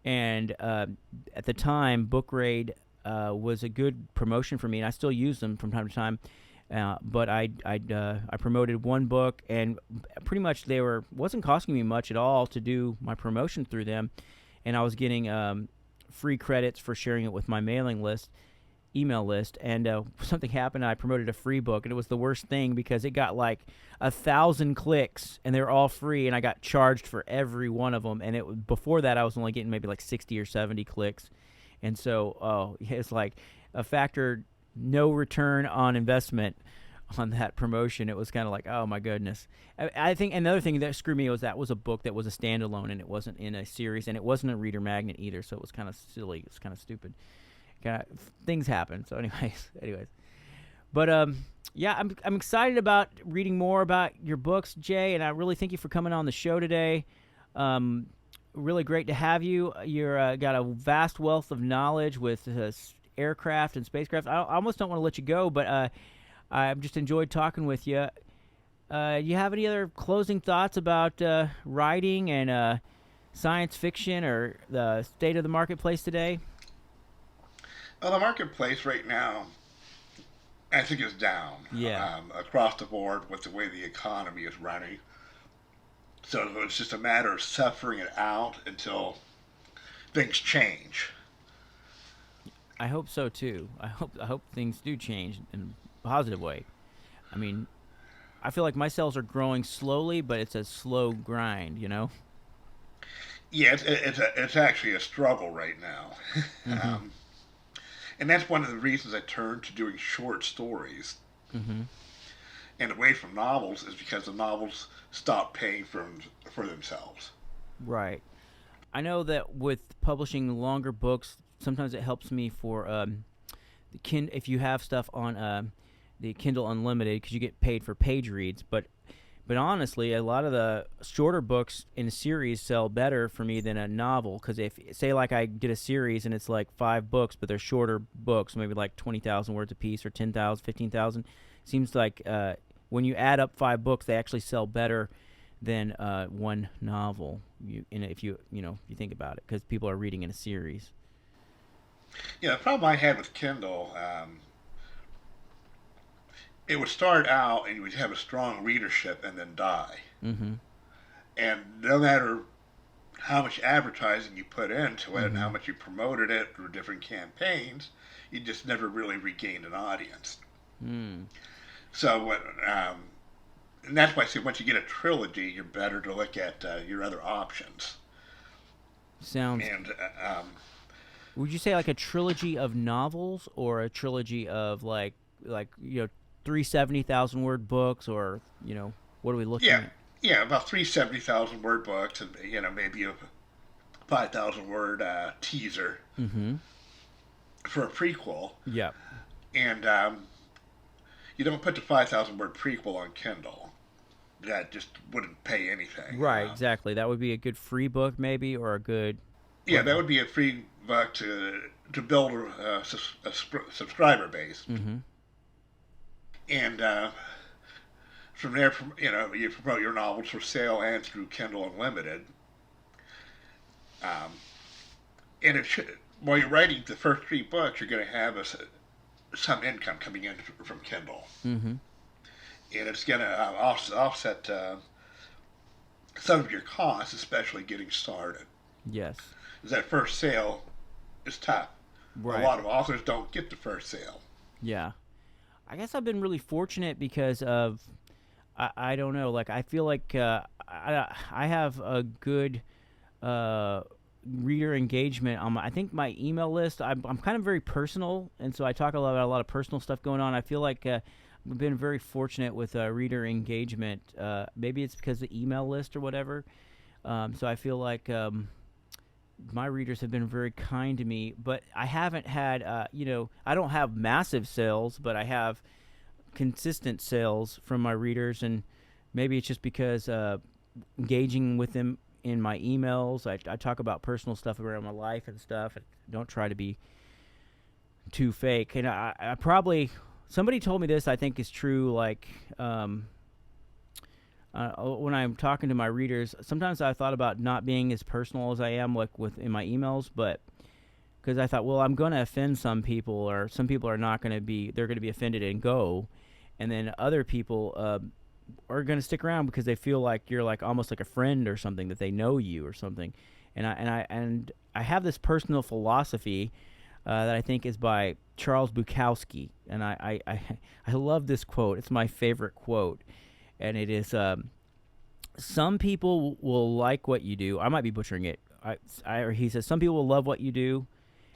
and at the time Book Raid was a good promotion for me, and I still use them from time to time. But I promoted one book, and pretty much wasn't costing me much at all to do my promotion through them, and I was getting free credits for sharing it with my email list. And something happened. I promoted a free book, and it was the worst thing because it got like 1,000 clicks, and they were all free, and I got charged for every one of them. And before that, I was only getting maybe like 60 or 70 clicks. And so, it's like a factor, no return on investment on that promotion. It was kind of like, oh my goodness. I think another thing that screwed me was that was a book that was a standalone and it wasn't in a series and it wasn't a reader magnet either. So it was kind of silly. It was kind of stupid. Things happen. So, anyways. But yeah, I'm excited about reading more about your books, Jay, and I really thank you for coming on the show today. Really great to have you. You're got a vast wealth of knowledge with aircraft and spacecraft. I almost don't want to let you go, but I've just enjoyed talking with you. You have any other closing thoughts about writing and science fiction or the state of the marketplace today? Well, the marketplace right now, I think, is down Yeah. across the board with the way the economy is running. So it's just a matter of suffering it out until things change. I hope so too. I hope things do change in a positive way. I mean, I feel like my cells are growing slowly, but it's a slow grind, you know? Yeah, it's actually a struggle right now. Mm-hmm. um, and that's one of the reasons I turned to doing short stories Mm-hmm. and away from novels is because the novels stopped paying for themselves. Right. I know that with publishing longer books, sometimes it helps me for if you have stuff on the Kindle Unlimited because you get paid for page reads. But honestly, a lot of the shorter books in a series sell better for me than a novel because if say like I did a series and it's like 5 books, but they're shorter books, maybe like 20,000 words a piece or 10,000, 15,000. seems like when you add up 5 books, they actually sell better than one novel. If you think about it, because people are reading in a series. Yeah, the problem I had with Kindle, it would start out and you would have a strong readership and then die. Mm-hmm. And no matter how much advertising you put into it and how Mm-hmm. much you promoted it through different campaigns, you just never really regained an audience. Mm. So, and that's why I say once you get a trilogy, you're better to look at your other options. Sounds. And Would you say like a trilogy of novels, or a trilogy of like 370,000 word books, or what are we looking yeah, at? yeah, about 370,000 word books, and maybe a 5,000 word teaser Mm-hmm. for a prequel. Yep. And you don't put the 5,000 word prequel on Kindle. That just wouldn't pay anything. Right. Exactly. That would be a good free book, maybe, or a good. Yeah, that would be a free book to build a subscriber base. Mm-hmm. And from there, you promote your novels for sale and through Kindle Unlimited. And it should, while you're writing the first 3 books, you're going to have some income coming in from Kindle. Mm-hmm. And it's going to offset some of your costs, especially getting started. Yes. Because that first sale is tough. Right. A lot of authors don't get the first sale. Yeah. I guess I've been really fortunate because of, I don't know, like I feel like I have a good reader engagement on I think my email list. I'm kind of very personal, and so I talk about a lot of personal stuff going on. I feel like we've been very fortunate with reader engagement. Maybe it's because of the email list or whatever. So I feel like my readers have been very kind to me, but I haven't had, I don't have massive sales, but I have consistent sales from my readers, and maybe it's just because engaging with them in my emails, I talk about personal stuff around my life and stuff, and don't try to be too fake. And I probably, somebody told me this, I think is true, like, when I'm talking to my readers, sometimes I thought about not being as personal as I am, like in my emails, but because I thought, well, I'm going to offend some people, or some people are not going to be, they're going to be offended and go, and then other people are going to stick around because they feel like you're like almost like a friend or something, that they know you or something, and I have this personal philosophy that I think is by Charles Bukowski, and I love this quote. It's my favorite quote. And it is, some people will like what you do. I might be butchering it. He says, some people will love what you do,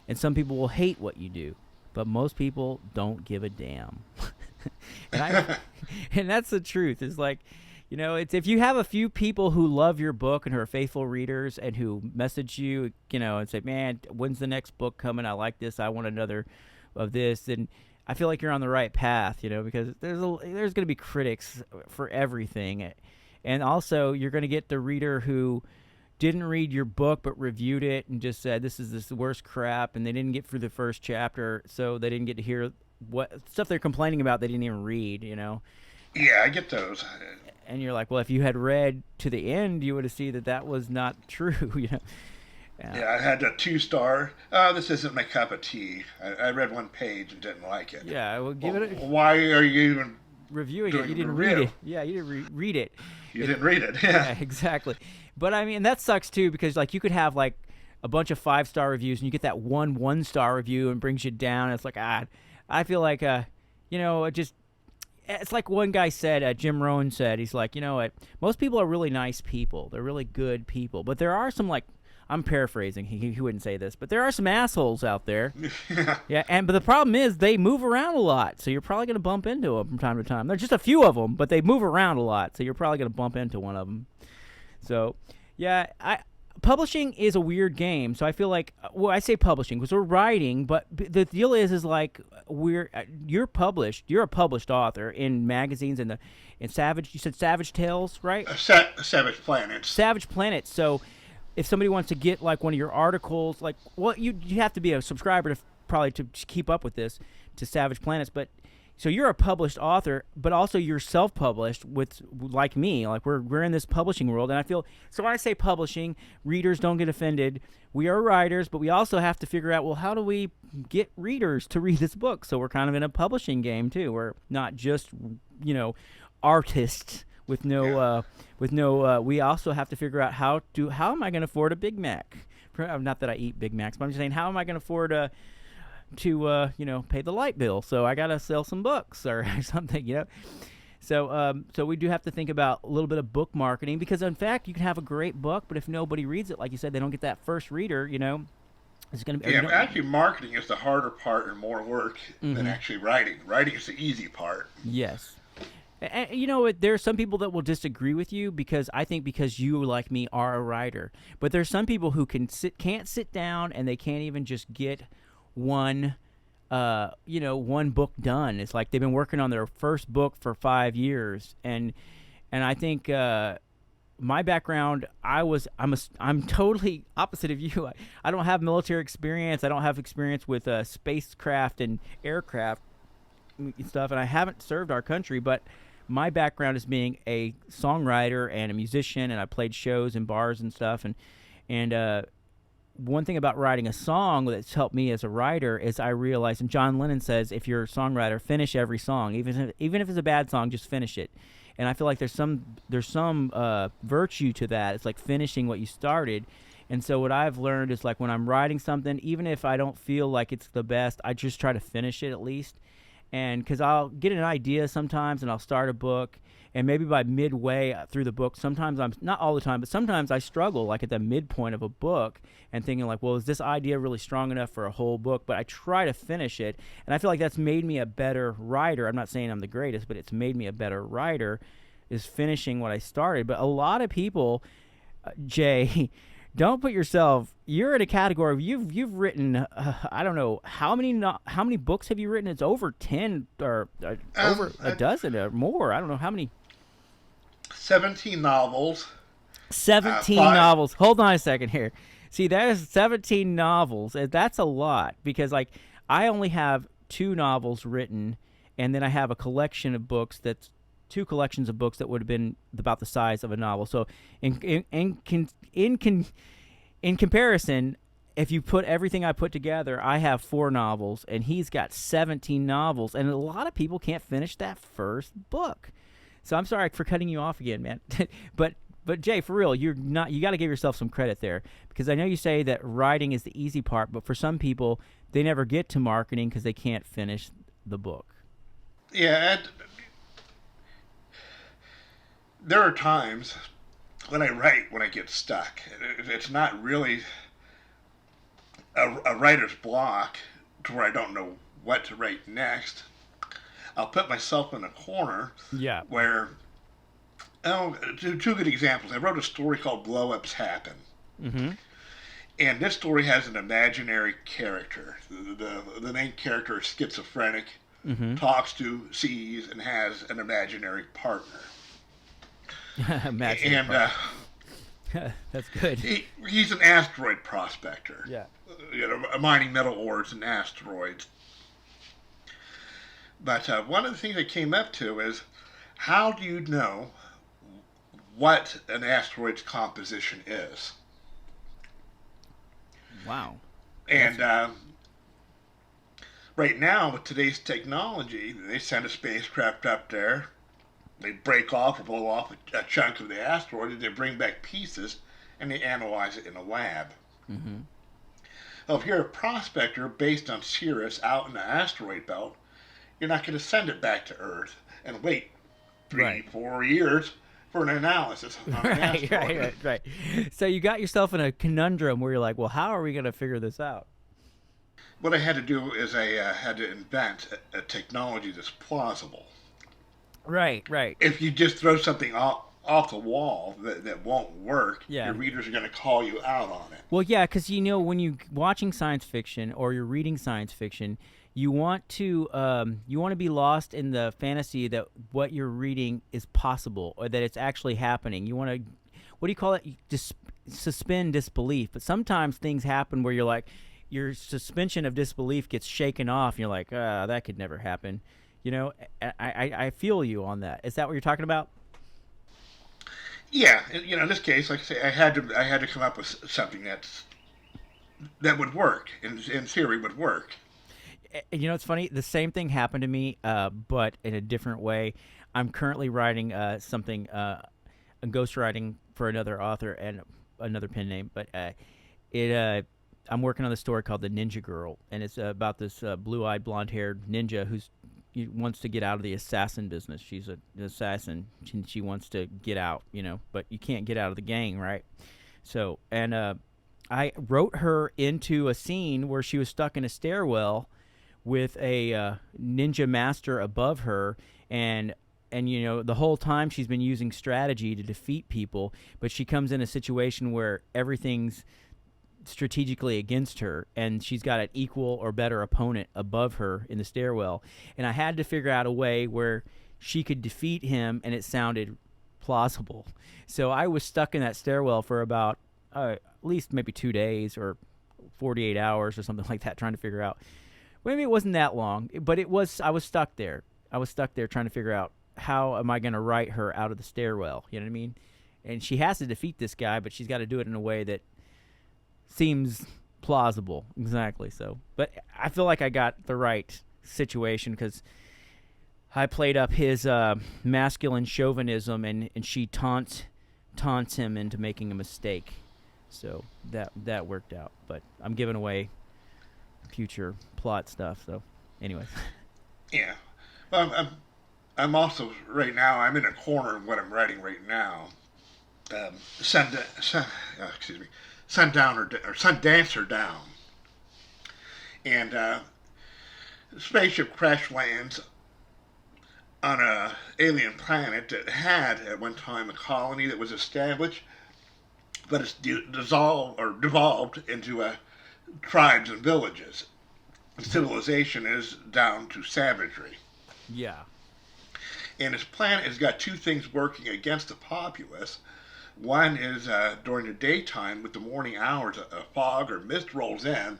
and some people will hate what you do, but most people don't give a damn. And that's the truth. It's like, it's if you have a few people who love your book and who are faithful readers and who message you, and say, man, when's the next book coming? I like this. I want another of this. And I feel like you're on the right path, because there's going to be critics for everything. And also you're going to get the reader who didn't read your book but reviewed it and just said this is the worst crap, and they didn't get through the first chapter, so they didn't get to hear what stuff they're complaining about they didn't even read, Yeah, I get those. And you're like, well, if you had read to the end, you would have seen that was not true, Yeah, I had a 2-star. This isn't my cup of tea. I read one page and didn't like it. Yeah, well, give it a... Why are you even reviewing doing it? You didn't review? read it. Yeah, you didn't read it. You didn't read it. Yeah, exactly. But I mean, that sucks too, because like you could have like a bunch of 5-star reviews, and you get that 1-star review and brings you down. It's like, I feel like, it's like one guy said, Jim Rohn said, he's like, most people are really nice people. They're really good people. But there are some, like, I'm paraphrasing, he wouldn't say this, but there are some assholes out there. Yeah, but the problem is they move around a lot, so you're probably going to bump into them from time to time. There's just a few of them, but they move around a lot, so you're probably going to bump into one of them. So, yeah, publishing is a weird game, so I feel like, well, I say publishing because we're writing, but the deal is like you're a published author in magazines and in Savage. You said Savage Tales, right? Savage Planets. Savage Planets. So, if somebody wants to get like one of your articles, like, well, you have to be a subscriber to probably to keep up with this to Savage Planets, but So you're a published author, but also you're self-published with, like me, like we're in this publishing world, and I feel so when I say publishing, readers don't get offended. We are writers, but we also have to figure out, well, how do we get readers to read this book? So we're kind of in a publishing game too. We're not just artists with no we also have to figure out how am I going to afford a Big Mac? Not that I eat Big Macs, but I'm just saying, how am I going to afford to pay the light bill? So I got to sell some books or something, So we do have to think about a little bit of book marketing, because in fact you can have a great book, but if nobody reads it, like you said, they don't get that first reader, it's going to be... Yeah, actually marketing is the harder part and more work than actually writing. Writing is the easy part. Yes. And there are some people that will disagree with you, because I think because you, like me, are a writer. But there's some people who can't sit down, and they can't even just get one book done. It's like they've been working on their first book for 5 years, and I think my background, I'm totally opposite of you. I don't have military experience. I don't have experience with spacecraft and aircraft and stuff, and I haven't served our country, but my background is being a songwriter and a musician, and I played shows in bars and stuff, and one thing about writing a song that's helped me as a writer is I realized, and John Lennon says, if you're a songwriter, finish every song, even if it's a bad song, just finish it. And I feel like there's some virtue to that. It's like finishing what you started. And so what I've learned is, like, when I'm writing something, even if I don't feel like it's the best, I just try to finish it at least. And because I'll get an idea sometimes, and I'll start a book, and maybe by midway through the book, sometimes not all the time, but sometimes I struggle, like at the midpoint of a book, and thinking like, well, is this idea really strong enough for a whole book? But I try to finish it, and I feel like that's made me a better writer. I'm not saying I'm the greatest, but it's made me a better writer, is finishing what I started. But a lot of people, Jay, don't put yourself. You're in a category. You've written. I don't know how many books have you written? It's over 10 or over a dozen or more. I don't know how many. 17 novels. 17 novels. Hold on a second here. See, that is 17 novels. That's a lot, because like I only have 2 novels written, and then I have a collection of books that's 2 collections of books that would have been about the size of a novel. So in comparison, if you put everything I put together, I have 4 novels, and he's got 17 novels, and a lot of people can't finish that first book. So I'm sorry for cutting you off again, man. but Jay, for real, you got to give yourself some credit there, because I know you say that writing is the easy part, but for some people, they never get to marketing because they can't finish the book. Yeah, there are times when I write when I get stuck. It's not really a writer's block to where I don't know what to write next. I'll put myself in a corner where, two good examples. I wrote a story called Blow-Ups Happen. Mm-hmm. And this story has an imaginary character. The main character is schizophrenic, talks to, sees, and has an imaginary partner. That's good. He's an asteroid prospector. Yeah. Mining metal ores and asteroids. But one of the things I came up to is, how do you know what an asteroid's composition is? Wow. And right now, with today's technology, they send a spacecraft up there. They break off or blow off a chunk of the asteroid, and they bring back pieces, and they analyze it in a lab. Mm-hmm. Well, if you're a prospector based on Sirius out in the asteroid belt, you're not going to send it back to Earth and wait 3-4 years for an analysis on an asteroid. Right. So you got yourself in a conundrum where you're like, well, how are we going to figure this out? What I had to do is I had to invent a technology that's plausible. Right. If you just throw something off the wall that won't work, your readers are going to call you out on it. Well, yeah, because when you're watching science fiction or you're reading science fiction, you want to be lost in the fantasy that what you're reading is possible or that it's actually happening. You want to, what do you call it? Just suspend disbelief. But sometimes things happen where you're like, your suspension of disbelief gets shaken off, and you're like, that could never happen. You know, I feel you on that. Is that what you're talking about? Yeah, in this case, like I say, I had to come up with something that would work. In theory, would work. You know, it's funny. The same thing happened to me, but in a different way. I'm currently writing something, a ghostwriting for another author and another pen name, but it. I'm working on the story called The Ninja Girl, and it's about this blue-eyed, blonde-haired ninja wants to get out of the assassin business. She's an assassin. She wants to get out, but you can't get out of the gang, right? So, and I wrote her into a scene where she was stuck in a stairwell with a ninja master above her, and the whole time she's been using strategy to defeat people, but she comes in a situation where everything's strategically against her, and she's got an equal or better opponent above her in the stairwell, and I had to figure out a way where she could defeat him and it sounded plausible. So I was stuck in that stairwell for about at least maybe 2 days or 48 hours or something like that, trying to figure out. Maybe it wasn't that long, but it was. I was stuck there. I was stuck there trying to figure out how am I going to write her out of the stairwell. You know what I mean? And she has to defeat this guy, but she's got to do it in a way that seems plausible. Exactly. So, but I feel like I got the right situation because I played up his masculine chauvinism, and she taunts him into making a mistake. So that worked out. But I'm giving away future plot stuff. So, anyways. Yeah. Well, I'm also right now. I'm in a corner of what I'm writing right now. Excuse me. Sundancer Down, and spaceship crash lands on a alien planet that had at one time a colony that was established, but it's devolved into tribes and villages. Civilization is down to savagery. Yeah. And this planet has got two things working against the populace. One is during the daytime, with the morning hours, a fog or mist rolls in,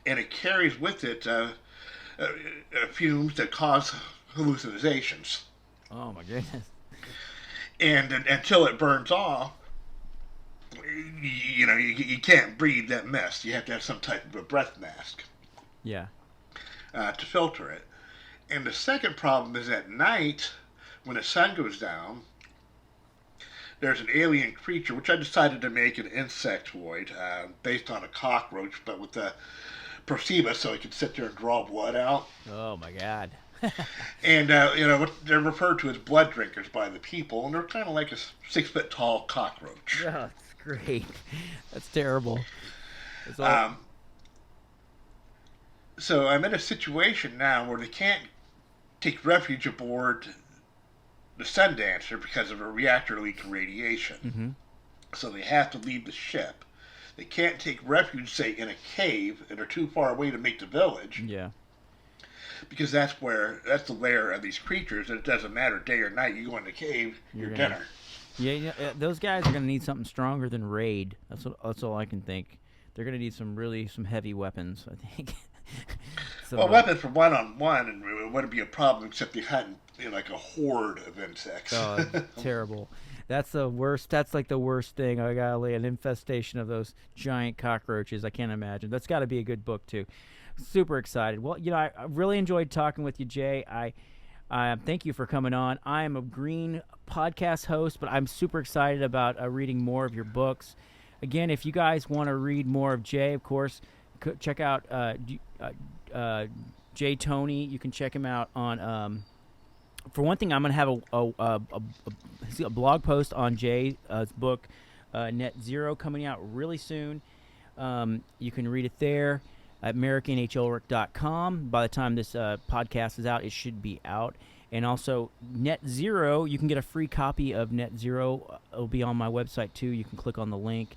and it carries with it fumes that cause hallucinations. Oh my goodness. And until it burns off, you can't breathe that mist. You have to have some type of a breath mask. Yeah. To filter it. And the second problem is at night, when the sun goes down, there's an alien creature, which I decided to make an insectoid based on a cockroach, but with the Proceba, so I could sit there and draw blood out. Oh my God. And they're referred to as blood drinkers by the people, and they're kind of like a 6 foot tall cockroach. Oh, that's great. That's terrible. So I'm in a situation now where they can't take refuge aboard the Sundancer because of a reactor leak of radiation. Mm-hmm. So they have to leave the ship. They can't take refuge, say, in a cave, and they're too far away to make the village. Yeah. Because that's the lair of these creatures, and it doesn't matter day or night. You go in the cave, you're dinner. Yeah, those guys are going to need something stronger than raid. That's all I can think. They're going to need some heavy weapons, I think. So, well, weapons for one-on-one, and it wouldn't be a problem except they hunt like a horde of insects. Oh, terrible. That's the worst. That's like the worst thing. I got an infestation of those giant cockroaches. I can't imagine. That's got to be a good book too. Super excited. Well, I really enjoyed talking with you, Jay. I thank you for coming on. I am a green podcast host, but I'm super excited about reading more of your books. Again, if you guys want to read more of Jay, of course, check out Jay Toney. You can check him out on. For one thing, I'm going to have a blog post on Jay's book, Net Zero, coming out really soon. You can read it there at MerickNHUlrik.com. By the time this podcast is out, it should be out. And also, Net Zero, you can get a free copy of Net Zero. It'll be on my website, too. You can click on the link.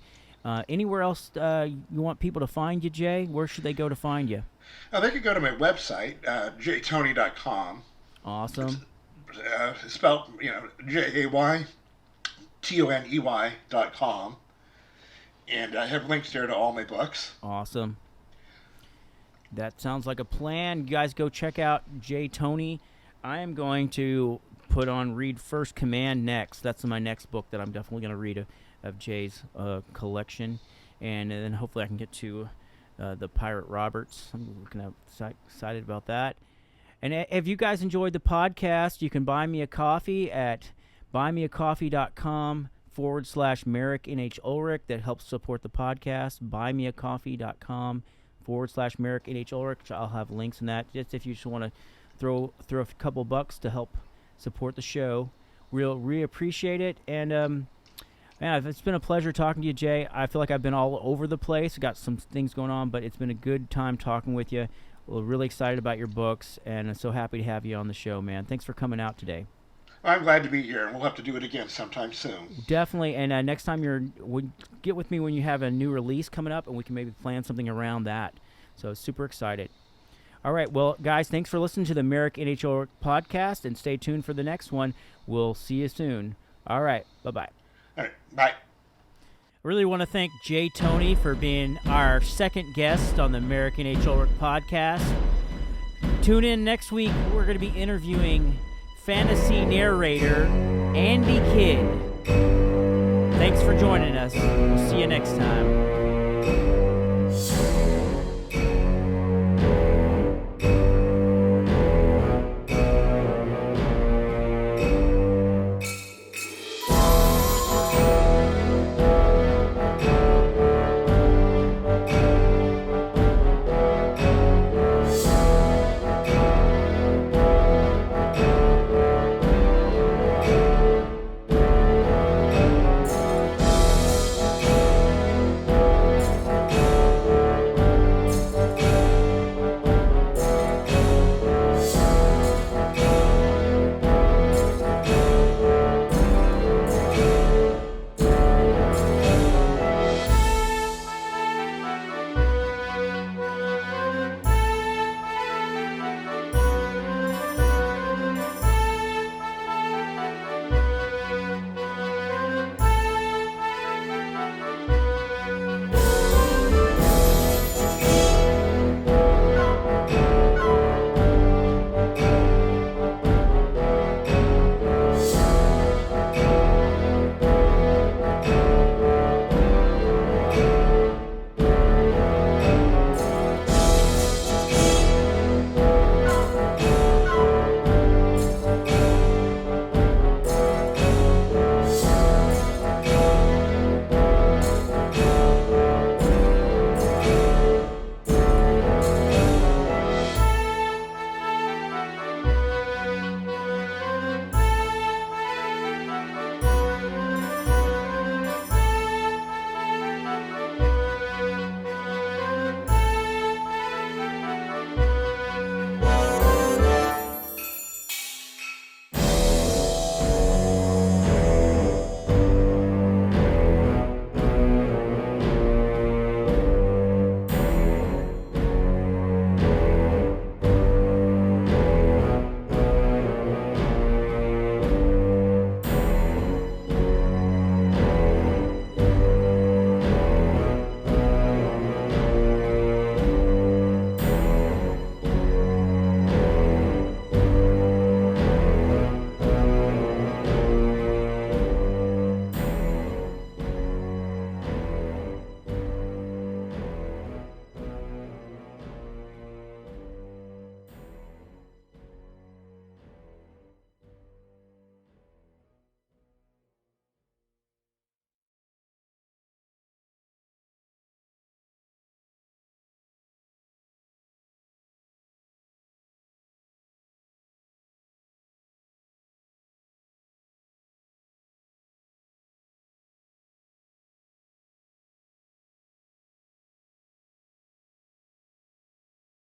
Anywhere else you want people to find you, Jay? Where should they go to find you? They could go to my website, jaytoney.com. Awesome. It's spelled, JAYTONEY.com. And I have links there to all my books. Awesome. That sounds like a plan. You guys go check out Toney. I am going to read First Command next. That's my next book that I'm definitely going to read of Jay's collection. And then hopefully I can get to the Pirate Roberts. I'm looking excited about that. And if you guys enjoyed the podcast, you can buy me a coffee at buymeacoffee.com/Merick NH Ulrik. That helps support the podcast. Buymeacoffee.com/Merick NH Ulrik. I'll have links in that. Just if you just want to throw a couple bucks to help support the show, we appreciate it. And man, it's been a pleasure talking to you, Jay. I feel like I've been all over the place. Got some things going on, but it's been a good time talking with you. We're really excited about your books, and I'm so happy to have you on the show, man. Thanks for coming out today. I'm glad to be here, and we'll have to do it again sometime soon. Definitely, and next time get with me when you have a new release coming up, and we can maybe plan something around that. So super excited. All right, well, guys, thanks for listening to the Merick NHL podcast, and stay tuned for the next one. We'll see you soon. All right, bye-bye. All right, bye. I really want to thank Toney for being our second guest on the Merick NHL podcast. Tune in next week. We're going to be interviewing fantasy narrator Andy Kidd. Thanks for joining us. We'll see you next time.